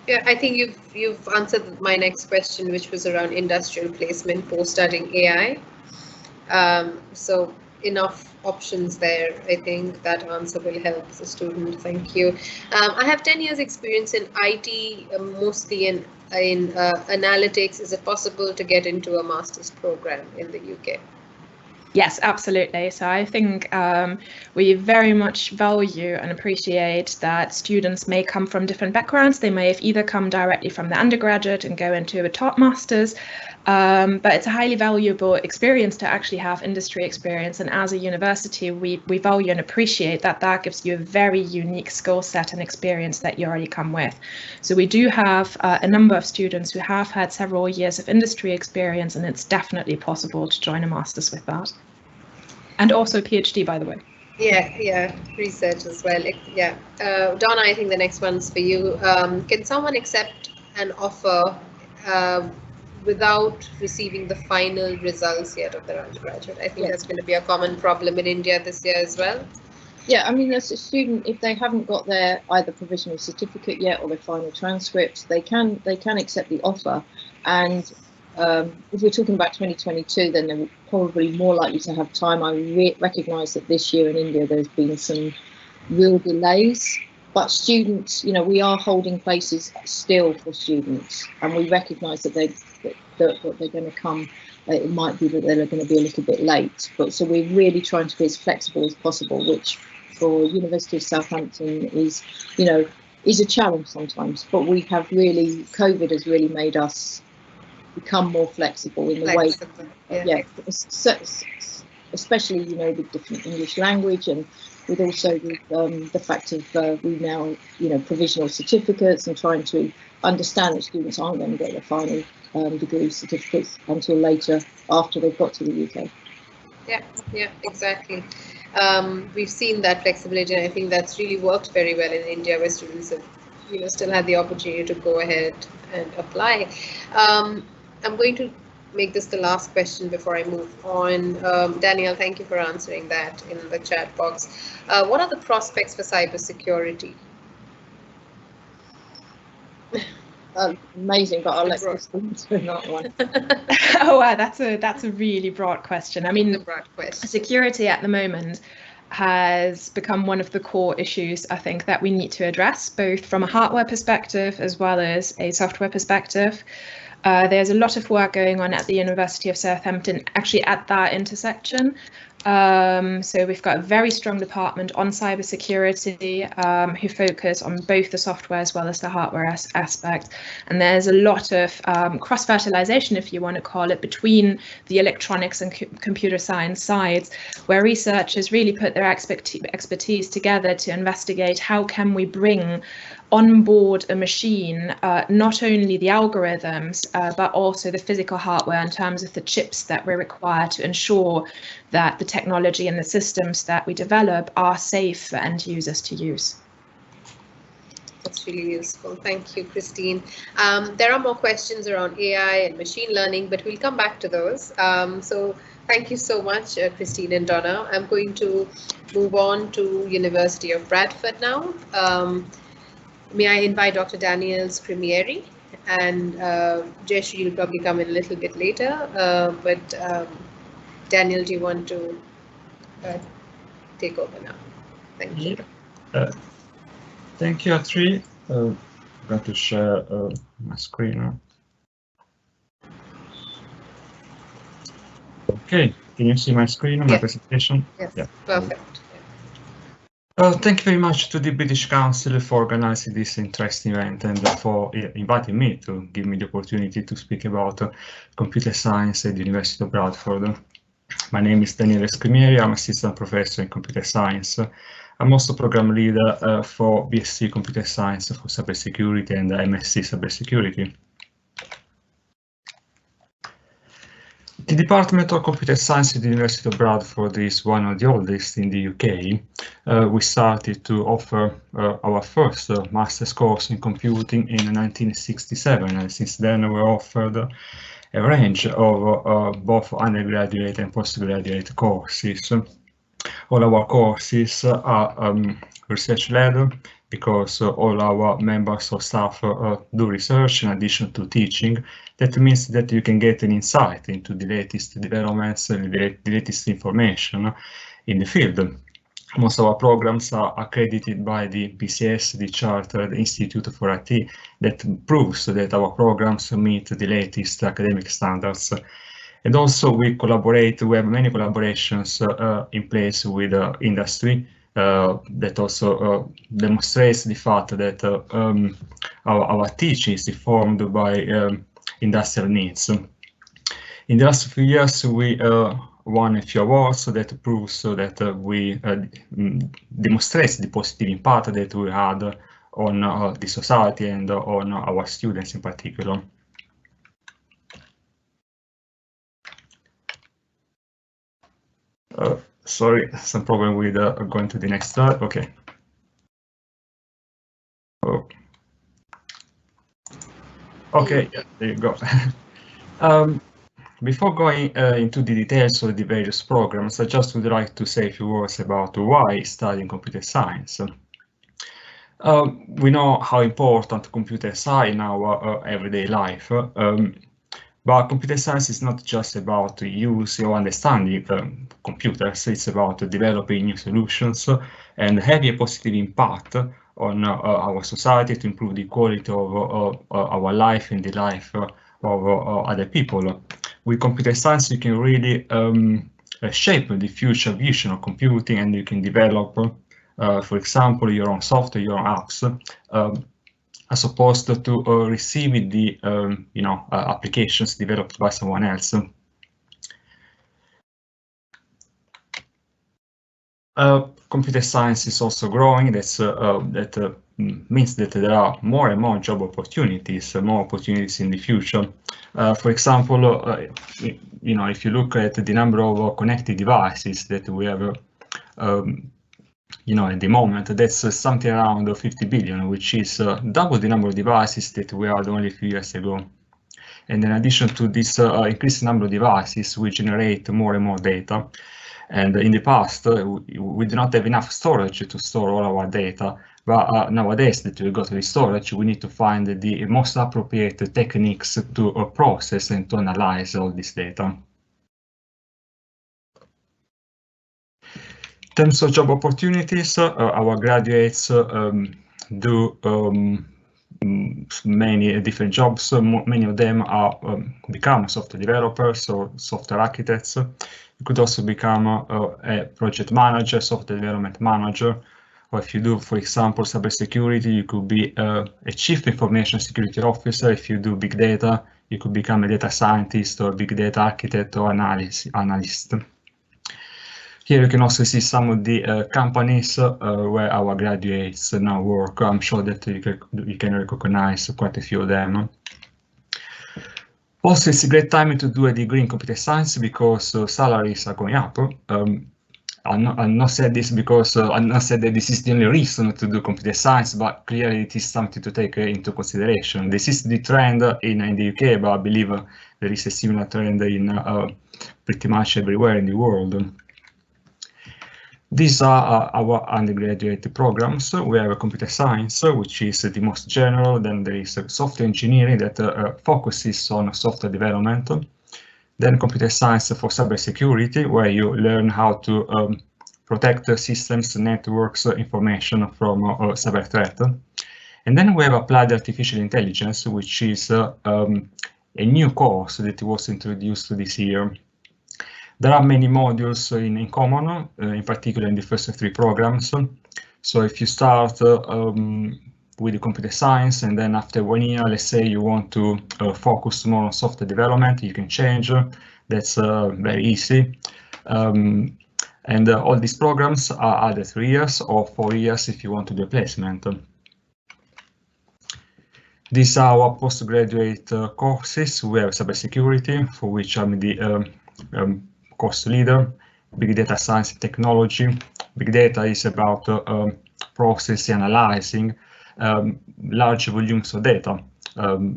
S1: Yeah, I think you've answered my next question, which was around industrial placement post studying AI. So enough options there. I think that answer will help the student. Thank you. I have 10 years experience in IT, mostly in analytics. Is it possible to get into a master's program in the UK?
S3: Yes, absolutely. So I think we very much value and appreciate that students may come from different backgrounds. They may have either come directly from the undergraduate and go into a top master's, but it's a highly valuable experience to actually have industry experience. And as a university, we value and appreciate that gives you a very unique skill set and experience that you already come with. So we do have a number of students who have had several years of industry experience, and it's definitely possible to join a master's with that. And also PhD, by the way.
S1: Yeah, research as well. Yeah, Donna, I think the next one's for you. Can someone accept an offer without receiving the final results yet of their undergraduate? I think that's going to be a common problem in India this year as well.
S4: Yeah, I mean, as a student, if they haven't got their either provisional certificate yet or their final transcript, they can accept the offer. And if we're talking about 2022, then they're probably more likely to have time. I recognise that this year in India there's been some real delays, but students, you know, we are holding places still for students, and we recognise that they're going to come. It might be that they're going to be a little bit late, but so we're really trying to be as flexible as possible, which for University of Southampton is, you know, is a challenge sometimes. But we have really, COVID has really made us become more flexible in the way, especially, you know, with different English language, and with also with the fact of we now, you know, provisional certificates, and trying to understand that students aren't going to get their final degree certificates until later after they've got to the UK.
S1: Yeah, exactly. We've seen that flexibility, and I think that's really worked very well in India, where students have, you know, still had the opportunity to go ahead and apply. I'm going to make this the last question before I move on. Danielle, thank you for answering that in the chat box. What are the prospects for cybersecurity?
S4: Amazing, but I'll let you answer that one.
S3: Oh, wow, that's a really broad question. I mean, security at the moment has become one of the core issues, I think, that we need to address, both from a hardware perspective as well as a software perspective. There's a lot of work going on at the University of Southampton, actually at that intersection. So we've got a very strong department on cybersecurity who focus on both the software as well as the hardware aspect. And there's a lot of cross-fertilization, if you want to call it, between the electronics and computer science sides, where researchers really put their expertise together to investigate how can we bring on board a machine, not only the algorithms, but also the physical hardware in terms of the chips that we require to ensure that the technology and the systems that we develop are safe for end users to use.
S1: That's really useful. Thank you, Christine. There are more questions around AI and machine learning, but we'll come back to those. So thank you so much, Christine and Donna. I'm going to move on to University of Bradford now. May I invite Dr. Daniel Scrimieri, and Jayashree will probably come in a little bit later, but Daniel, do you want to take over now? Thank you.
S5: Thank you, Atri. I'm going to share my screen now. Okay, can you see my screen, my presentation?
S1: Yes, yeah. Perfect.
S5: Thank you very much to the British Council for organizing this interesting event and for inviting me to give me the opportunity to speak about computer science at the University of Bradford. My name is Daniele Scrimieri. I'm assistant professor in computer science. I'm also program leader for BSc Computer Science for Cybersecurity and MSc Cybersecurity. The Department of Computer Science at the University of Bradford is one of the oldest in the UK. We started to offer our first master's course in computing in 1967, and since then we offered a range of both undergraduate and postgraduate courses. All our courses are research-led because all our members of staff do research in addition to teaching. That means that you can get an insight into the latest developments and the latest information in the field. Most of our programs are accredited by the BCS, the Chartered Institute for IT, that proves that our programs meet the latest academic standards. And also we collaborate, we have many collaborations in place with industry that also demonstrates the fact that our teaching is informed by industrial needs. In the last few years, we won a few awards that proves that we demonstrates the positive impact that we had on the society and on our students in particular. Sorry, some problem with going to the next slide. Okay. Oh. Okay, yeah, there you go. Before going into the details of the various programs, I just would like to say a few words about why studying computer science. We know how important computers are in our everyday life, but computer science is not just about use or understanding computers, it's about developing new solutions and having a positive impact on our society to improve the quality of our life and the life of other people. With computer science, you can really shape the future vision of computing, and you can develop, for example, your own software, your own apps, as opposed to receiving the applications developed by someone else. Computer science is also growing. That means that there are more and more job opportunities, more opportunities in the future. For example, if you look at the number of connected devices that we have, at the moment, that's something around 50 billion, which is double the number of devices that we had only a few years ago. And in addition to this increased number of devices, we generate more and more data. And in the past, we do not have enough storage to store all our data. But nowadays that we go to the storage, we need to find the most appropriate techniques to process and to analyze all this data. In terms of job opportunities, our graduates do many different jobs. Many of them are become software developers or software architects. You could also become a project manager, software development manager, or if you do, for example, cybersecurity, you could be a chief information security officer. If you do big data, you could become a data scientist or big data architect or analyst. Here you can also see some of the companies where our graduates now work. I'm sure that you can recognize quite a few of them. Also, it's a great time to do a degree in computer science because salaries are going up. I'm not said this because I'm not said that this is the only reason to do computer science, but clearly it is something to take into consideration. This is the trend in the UK, but I believe there is a similar trend in pretty much everywhere in the world. These are our undergraduate programs. We have computer science, which is the most general. Then there is software engineering that focuses on software development. Then computer science for cybersecurity, where you learn how to protect systems, networks, information from cyber threat. And then we have applied artificial intelligence, which is a new course that was introduced this year. There are many modules in common, in particular in the first 3 programs. So if you start with the computer science and then after 1 year, let's say you want to focus more on software development, you can change. That's very easy. And all these programs are either 3 years or 4 years if you want to do a placement. These are our postgraduate courses. We have cybersecurity, for which I'm the course leader, big data science and technology. Big data is about processing, analyzing large volumes of data.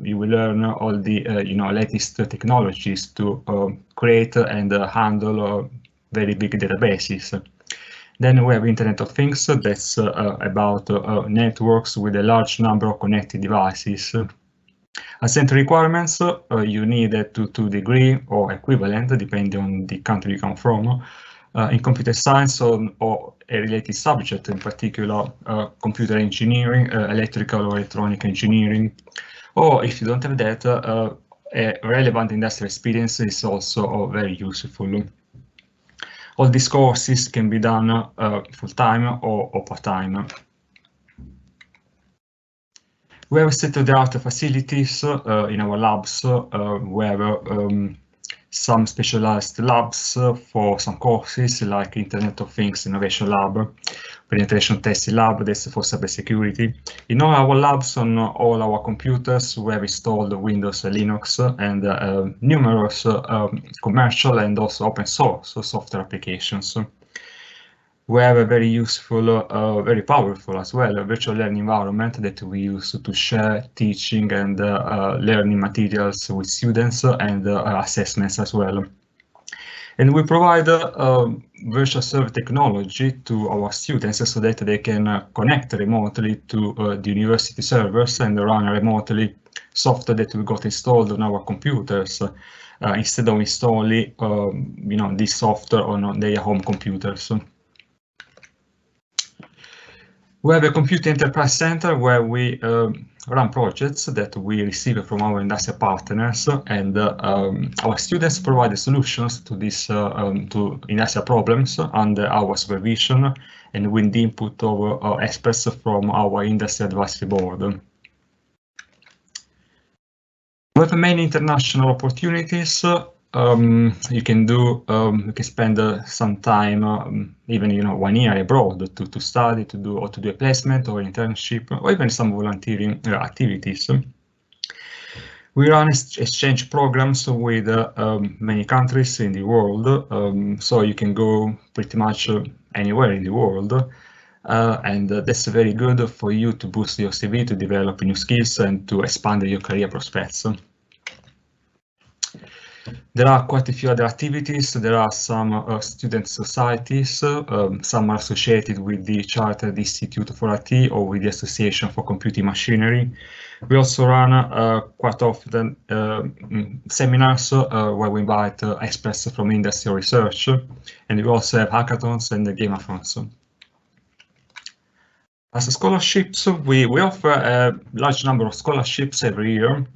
S5: You will learn all the latest technologies to create and handle very big databases. Then we have Internet of Things. That's about networks with a large number of connected devices. As entry requirements, you need a 2 degree or equivalent, depending on the country you come from, in computer science or a related subject, in particular computer engineering, electrical or electronic engineering. Or if you don't have that, a relevant industrial experience is also very useful. All these courses can be done full-time or part-time. We have state-of-the-art facilities in our labs. We have some specialized labs for some courses like Internet of Things Innovation Lab, Penetration Testing Lab, that's for cybersecurity. In all our labs, on all our computers, we have installed Windows and Linux and numerous commercial and also open source software applications. We have a very useful, very powerful as well, a virtual learning environment that we use to share teaching and learning materials with students and assessments as well. And we provide virtual server technology to our students so that they can connect remotely to the university servers and run remotely software that we got installed on our computers instead of installing this software on their home computers. We have a computer enterprise center where we run projects that we receive from our industrial partners, and our students provide the solutions to these to industrial problems under our supervision and with the input of experts from our industry advisory board. We have many international opportunities. You can spend some time, even 1 year abroad to study, to do a placement or internship, or even some volunteering activities. We run exchange programs with many countries in the world, so you can go pretty much anywhere in the world, and that's very good for you to boost your CV, to develop new skills, and to expand your career prospects. There are quite a few other activities. There are some student societies. Some are associated with the Chartered Institute for IT or with the Association for Computing Machinery. We also run quite often seminars where we invite experts from industry or research, and we also have hackathons and game-a-thons. As a scholarships, we offer a large number of scholarships every year.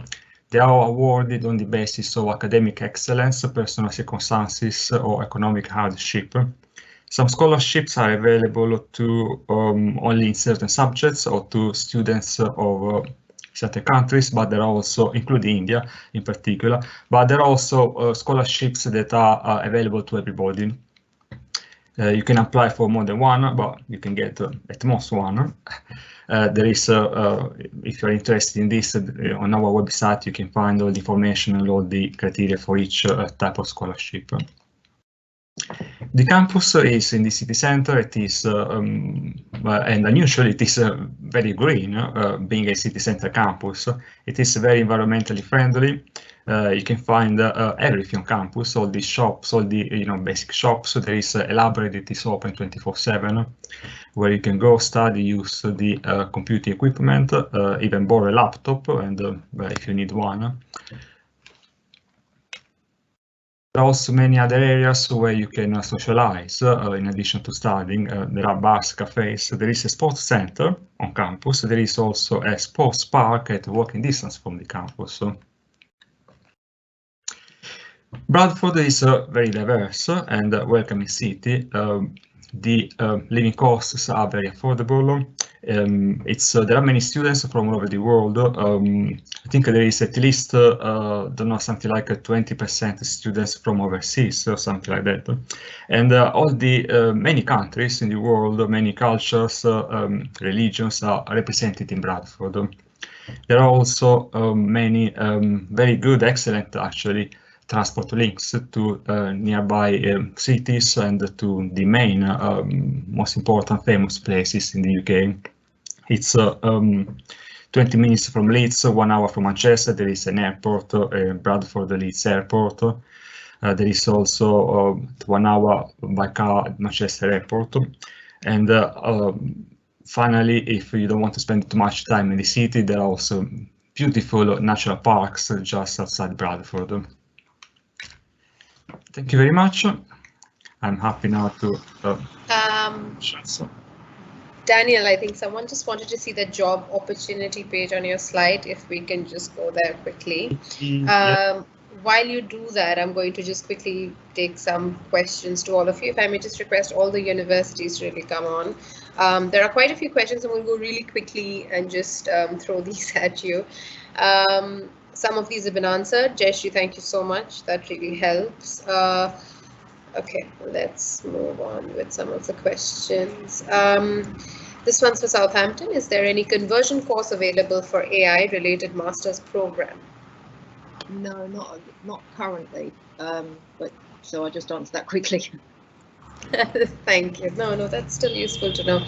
S5: They are awarded on the basis of academic excellence, personal circumstances, or economic hardship. Some scholarships are available to only in certain subjects or to students of certain countries, but there are also, including India in particular, but there are also scholarships that are available to everybody. You can apply for more than one, but you can get at most one. There is, if you're interested in this, on our website, you can find all the information and all the criteria for each type of scholarship. The campus is in the city center. It is, and unusually, it is very green, being a city center campus. It is very environmentally friendly. You can find everything on campus, all the shops, all the basic shops. So there is a library that is open 24/7, where you can go study, use the computing equipment, even borrow a laptop, and if you need one. There are also many other areas where you can socialize in addition to studying. There are bars, cafes. There is a sports center on campus. There is also a sports park at walking distance from the campus. Bradford is a very diverse and welcoming city. The living costs are very affordable. There are many students from all over the world. I think there is at least, don't know, something like 20% students from overseas or something like that. And all the many countries in the world, many cultures, religions are represented in Bradford. There are also many very good, excellent, actually, transport links to nearby cities and to the main, most important, famous places in the UK. It's 20 minutes from Leeds, 1 hour from Manchester. There is an airport, Bradford Leeds Airport. There is also 1 hour by car at Manchester Airport. And finally, if you don't want to spend too much time in the city, there are also beautiful national parks just outside Bradford. Thank you very much. I'm happy now to
S1: Daniel, I think someone just wanted to see the job opportunity page on your slide, if we can just go there quickly. While you do that, I'm going to just quickly take some questions to all of you. If I may just request all the universities to really come on. There are quite a few questions, and we'll go really quickly and just throw these at you. Some of these have been answered. Jeshri, thank you so much. That really helps. Okay, let's move on with some of the questions. This one's for Southampton. Is there any conversion course available for AI-related master's program?
S4: No, not currently. But so I just answered that quickly.
S1: Thank you. No, that's still useful to know.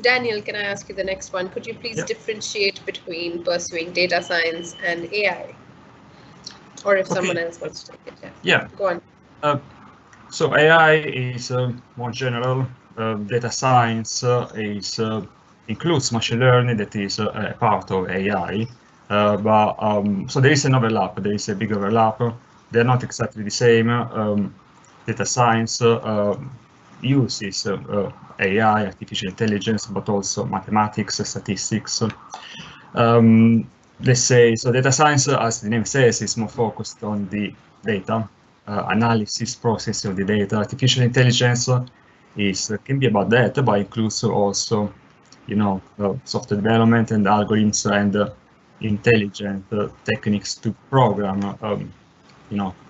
S1: Daniel, can I ask you the next one? Could you please differentiate between pursuing data science and AI? Or if someone else wants to take it.
S5: Yeah.
S1: Go on.
S5: So AI is more general. Data science includes machine learning, that is a part of AI. So there is an overlap. There is a big overlap. They're not exactly the same. Data science uses AI, artificial intelligence, but also mathematics, statistics. Let's say, so data science, as the name says, is more focused on the data, analysis, processing of the data. Artificial intelligence can be about that, but includes also, software development and algorithms and intelligent techniques to program,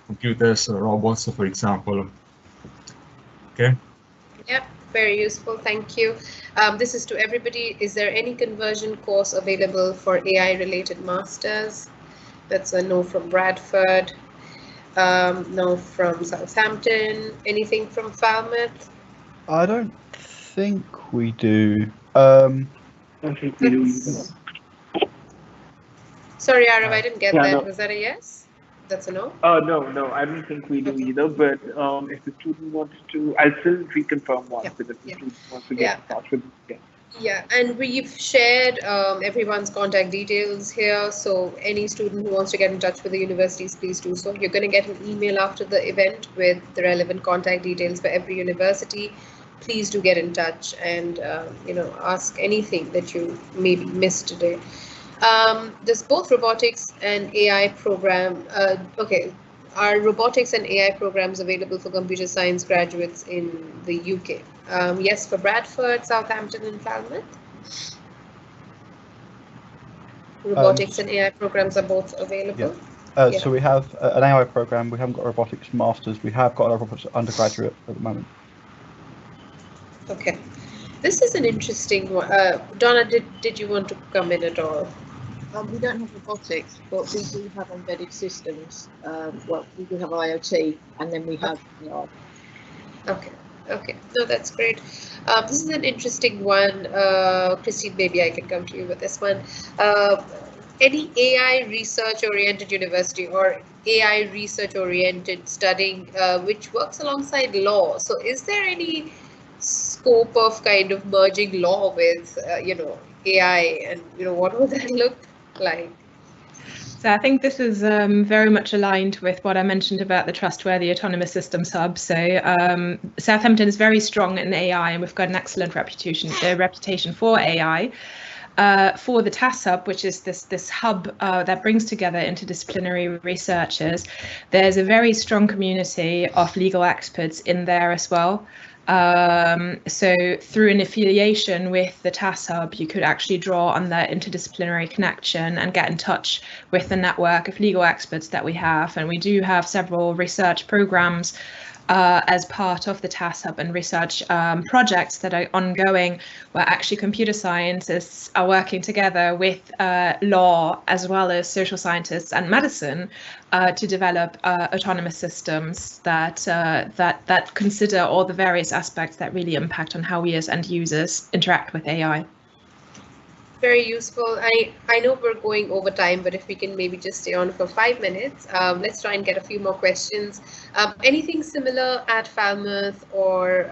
S5: computers, robots, for example. Okay.
S1: Yep, very useful. Thank you. This is to everybody. Is there any conversion course available for AI-related masters? That's a no from Bradford. No from Southampton. Anything from Falmouth?
S2: I don't think we do.
S1: Sorry, Arav, I didn't get that.
S6: No.
S1: Was that a yes? That's a no?
S6: No, I don't think we do either. But if the student wants to, I'll still reconfirm once. But if the student wants to get in touch with us,
S1: Yeah, and we've shared everyone's contact details here. So any student who wants to get in touch with the universities, please do so. You're going to get an email after the event with the relevant contact details for every university. please do get in touch and ask anything that you maybe missed today. There's both robotics and AI program. Okay, are robotics and AI programs available for computer science graduates in the UK? Yes, for Bradford, Southampton, and Falmouth. Robotics and AI programs are both available.
S2: Yeah. So we have an AI program. We haven't got a robotics masters. We have got a robotics undergraduate at the moment.
S1: Okay, this is an interesting one. Donna, did you want to come in at all?
S4: We don't have robotics, but we do have embedded systems. Well, we do have IoT, and then we have AI.
S1: Okay, no, that's great. This is an interesting one. Christine, maybe I can come to you with this one. Any AI research-oriented university or AI research-oriented studying which works alongside law. So is there any scope of kind of merging law with, AI, and, what would that look like?
S3: So I think this is very much aligned with what I mentioned about the Trustworthy Autonomous Systems Hub. So Southampton is very strong in AI, and we've got an excellent reputation for AI. For the TAS Hub, which is this hub that brings together interdisciplinary researchers, there's a very strong community of legal experts in there as well. So through an affiliation with the TAS Hub, you could actually draw on that interdisciplinary connection and get in touch with the network of legal experts that we have. And we do have several research programs as part of the TAS Hub and research projects that are ongoing, where actually computer scientists are working together with law as well as social scientists and medicine to develop autonomous systems that consider all the various aspects that really impact on how we as end users interact with AI.
S1: Very useful. I know we're going over time, but if we can maybe just stay on for 5 minutes, let's try and get a few more questions. Anything similar at Falmouth or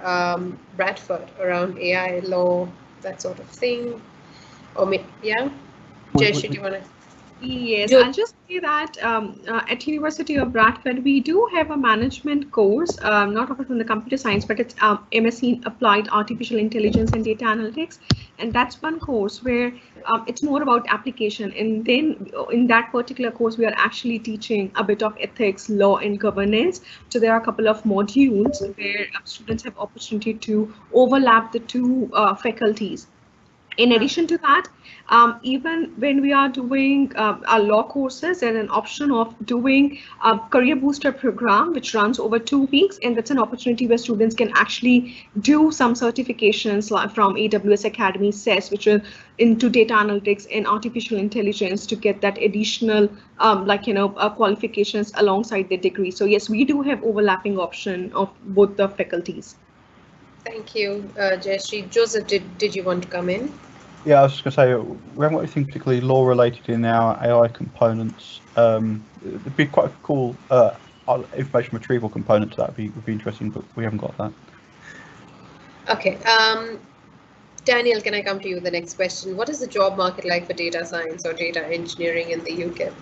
S1: Bradford around AI, law, that sort of thing? Or yeah, Jayesh, do you want to?
S7: Yes, I'll just say that at University of Bradford, we do have a management course, not offered from the computer science, but it's MSc in Applied Artificial Intelligence and Data Analytics. And that's one course where it's more about application. And then in that particular course, we are actually teaching a bit of ethics, law, and governance. So there are a couple of modules where students have opportunity to overlap the two faculties. In addition to that, even when we are doing our law courses, there's an option of doing a career booster program, which runs over 2 weeks. And that's an opportunity where students can actually do some certifications like from AWS Academy CES, which are into data analytics and artificial intelligence, to get that additional qualifications alongside the degree. So yes, we do have overlapping option of both the faculties.
S1: Thank you, Jayesh. Joseph, did you want to come in?
S2: Yeah, I was just going to say, we haven't got anything particularly law-related in our AI components. It'd be quite a cool information retrieval component to that. Would be interesting, but we haven't got that.
S1: Okay. Daniel, can I come to you with the next question? What is the job market like for data science or data engineering in the UK?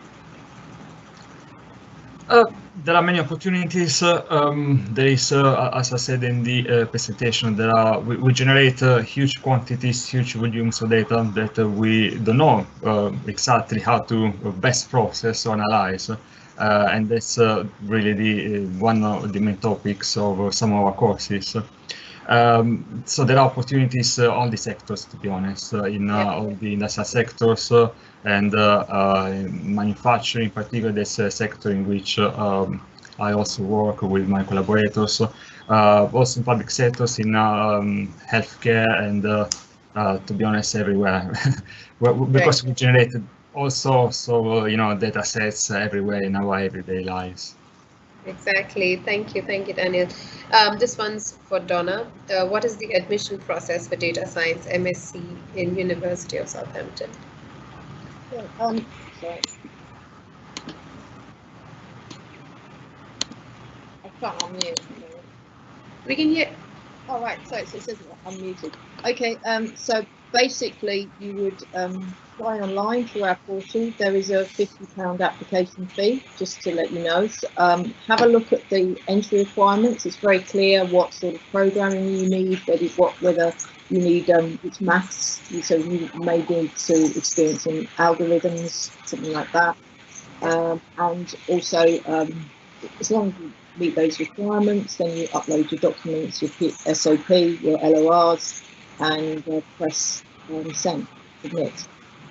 S5: There are many opportunities. There is, as I said in the presentation, we generate huge quantities, huge volumes of data that we don't know exactly how to best process or analyze. And that's really one of the main topics of some of our courses. So there are opportunities in all the sectors, to be honest, in all the industrial sectors and manufacturing, particularly this sector in which I also work with my collaborators, also in public sectors, in healthcare, and to be honest, everywhere, because we generated also data sets everywhere in our everyday lives.
S1: Exactly. Thank you, Daniel. This one's for Donna. What is the admission process for data science MSc in University of Southampton?
S4: Sorry. I can't unmute.
S1: We can hear.
S4: Oh, right. So it says I'm muted. Okay. So basically, you would apply online through our portal. There is a £50 application fee, just to let you know. So, have a look at the entry requirements. It's very clear what sort of programming you need, whether you need it's maths, so you may need to experience some algorithms, something like that. And also, as long as you meet those requirements, then you upload your documents, your SOP, your LORs, and press send, submit.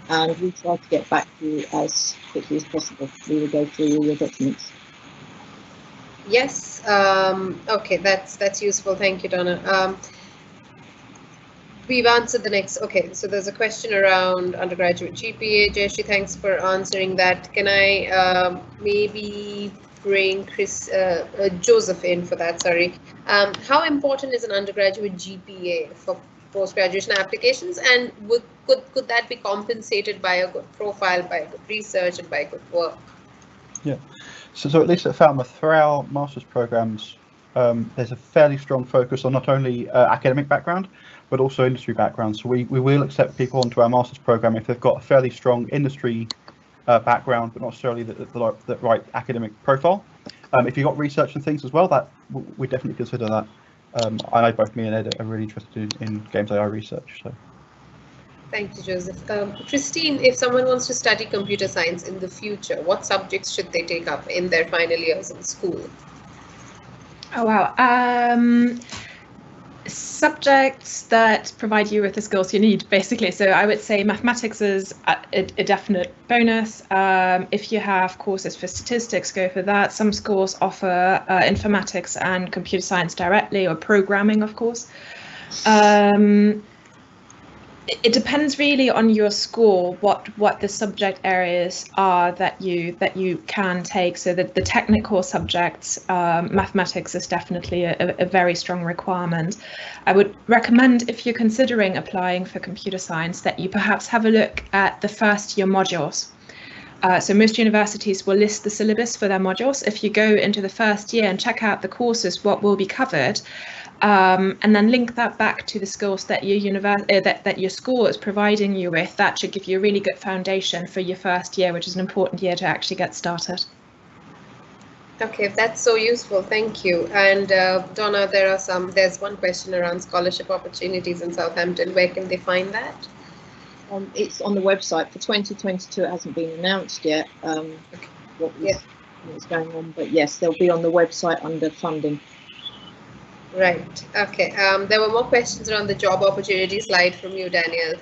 S4: And we try to get back to you as quickly as possible. We will go through all your documents.
S1: Yes. Okay, that's useful. Thank you, Donna. We've answered the next. Okay, so there's a question around undergraduate GPA. Jayashree, thanks for answering that. Can I maybe bring Joseph in for that? Sorry. How important is an undergraduate GPA for post-graduation applications, and could that be compensated by a good profile, by good research, and by good work?
S2: Yeah. So at least at Falmouth, for our master's programs, there's a fairly strong focus on not only academic background, but also industry background. So we will accept people onto our master's program if they've got a fairly strong industry background, but not necessarily the right academic profile. If you've got research and things as well, that we definitely consider that. I know both me and Ed are really interested in games AI research. So.
S1: Thank you, Joseph. Christine, if someone wants to study computer science in the future, what subjects should they take up in their final years in school?
S3: Oh, wow. Subjects that provide you with the skills you need, basically. So I would say mathematics is a definite bonus. If you have courses for statistics, go for that. Some schools offer informatics and computer science directly, or programming, of course. It depends really on your school what the subject areas are that you can take. So that the technical subjects, mathematics is definitely a very strong requirement. I would recommend, if you're considering applying for computer science, that you perhaps have a look at the first year modules. So most universities will list the syllabus for their modules. If you go into the first year and check out the courses, what will be covered, and then link that back to the skills that that your school is providing you with, that should give you a really good foundation for your first year, which is an important year to actually get started.
S1: Okay, that's so useful. Thank you. And Donna, there's one question around scholarship opportunities in Southampton. Where can they find that?
S4: It's on the website for 2022. It hasn't been announced yet. What's going on, but yes, they'll be on the website under funding.
S1: Right. Okay. There were more questions around the job opportunity slide from you, Daniel.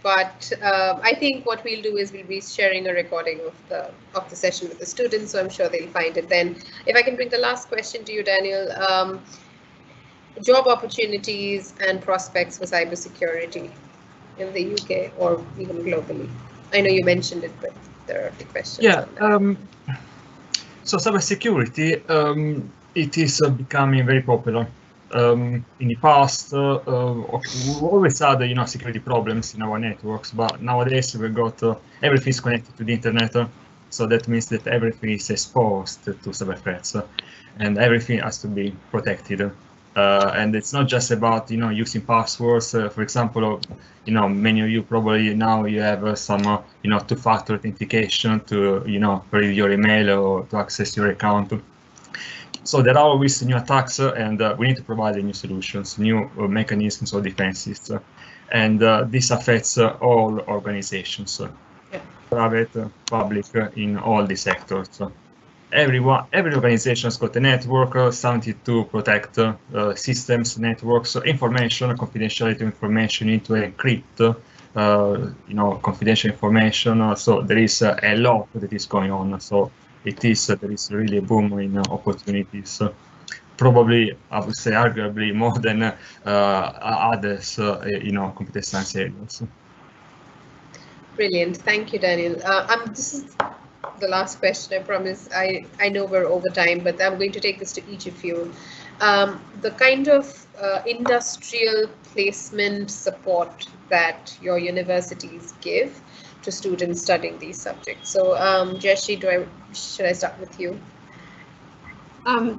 S1: But I think what we'll do is we'll be sharing a recording of the session with the students, so I'm sure they'll find it then. If I can bring the last question to you, Daniel, job opportunities and prospects for cybersecurity in the UK or even globally. I know you mentioned it, but there are the questions.
S5: Yeah. So cybersecurity. It is becoming very popular. In the past, we always had security problems in our networks, but nowadays we've got everything is connected to the internet, so that means that everything is exposed to cyber threats, and everything has to be protected. And it's not just about using passwords. For example, many of you probably now you have some two-factor authentication to read your email or to access your account. So there are always new attacks, and we need to provide new solutions, new mechanisms or defenses. And this affects all organizations, private, public, in all the sectors. Every organization has got a network, something to protect systems, networks, information, confidentiality information, need to encrypt, confidential information. So there is a lot that is going on. So there is really a boom in opportunities. Probably, I would say, arguably more than others, computer science areas.
S1: Brilliant, thank you, Daniel. This is the last question. I promise. I know we're over time, but I'm going to take this to each of you. The kind of industrial placement support that your universities give to students studying these subjects. So, Jayashree, should I start with you?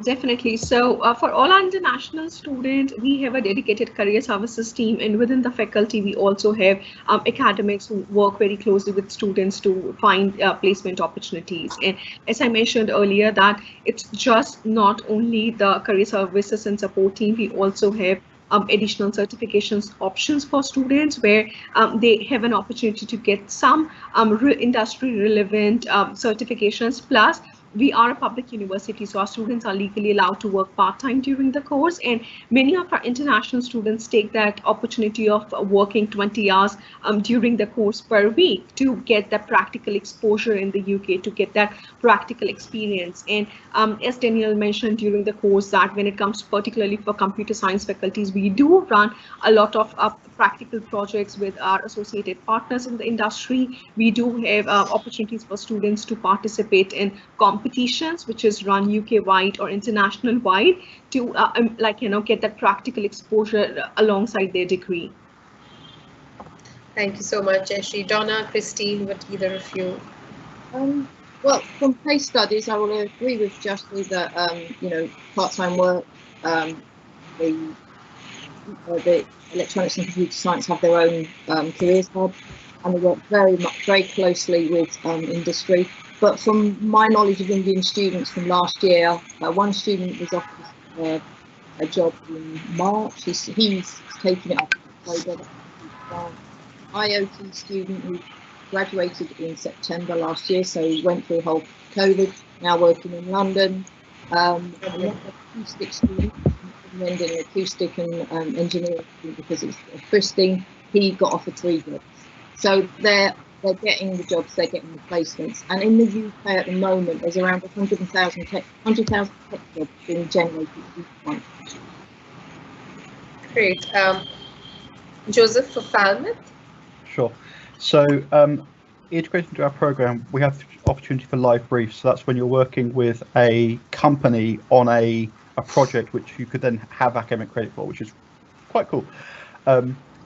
S7: Definitely. So for all our international students, we have a dedicated career services team, and within the faculty, we also have academics who work very closely with students to find placement opportunities. And as I mentioned earlier, that it's just not only the career services and support team, we also have additional certifications options for students where they have an opportunity to get some industry relevant certifications. Plus, we are a public university, so our students are legally allowed to work part-time during the course, and many of our international students take that opportunity of working 20 hours during the course per week to get that practical exposure in the UK, to get that practical experience. And as Daniel mentioned during the course, that when it comes particularly for computer science faculties, we do run a lot of practical projects with our associated partners in the industry. We do have opportunities for students to participate in competitions, which is run UK-wide or international-wide, to get that practical exposure alongside their degree.
S1: Thank you so much, Jayashree. Donna, Christine, what either of you?
S4: Well, from case studies, I will agree with Jayashree that part-time work, the electronics and computer science have their own careers hub, and they work very closely with industry. But from my knowledge of Indian students from last year, one student was offered a job in March. He's taken it up in October. IoT student who graduated in September last year, so he went through the whole COVID, now working in London. An acoustic student, recommending acoustic and engineering because it's Christine, he got offered 3 jobs. So they're getting the jobs, they're getting the placements. And in the UK at the moment, there's around 100,000 tech jobs being generated each month.
S1: Great. Joseph, for Falmouth?
S2: Sure. So integrated into our program, we have the opportunity for live briefs. So that's when you're working with a company on a project which you could then have academic credit for, which is quite cool.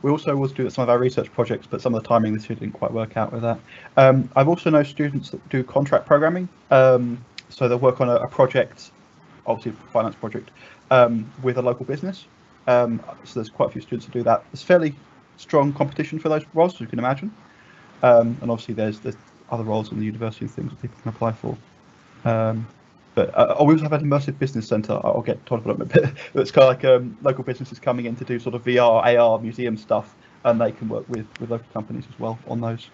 S2: We also always do some of our research projects, but some of the timing this year didn't quite work out with that. I've also known students that do contract programming. So they'll work on a project, obviously a finance project, with a local business. So there's quite a few students that do that. There's fairly strong competition for those roles, as you can imagine. And obviously there's other roles in the university and things that people can apply for. But we also have an immersive business centre. I'll get told about it a bit. It's kind of like local businesses coming in to do sort of VR, AR, museum stuff, and they can work with local companies as well on those.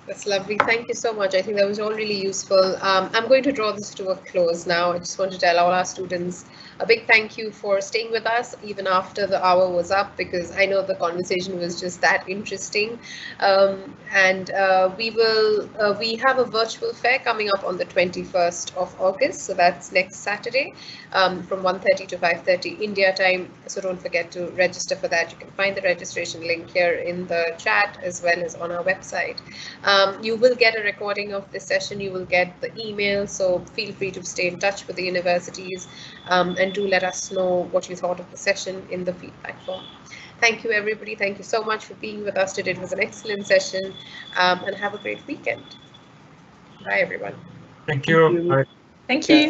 S1: That's lovely. Thank you so much. I think that was all really useful. I'm going to draw this to a close now. I just want to tell all our students a big thank you for staying with us even after the hour was up, because I know the conversation was just that interesting. We have a virtual fair coming up on the 21st of August. So that's next Saturday from 1:30 to 5:30 India time. So don't forget to register for that. You can find the registration link here in the chat as well as on our website. You will get a recording of this session. You will get the email. So feel free to stay in touch with the universities and do let us know what you thought of the session in the feedback form. Thank you, everybody. Thank you so much for being with us today. It was an excellent session, and have a great weekend. Bye, everyone.
S5: Thank you.
S3: Thank you.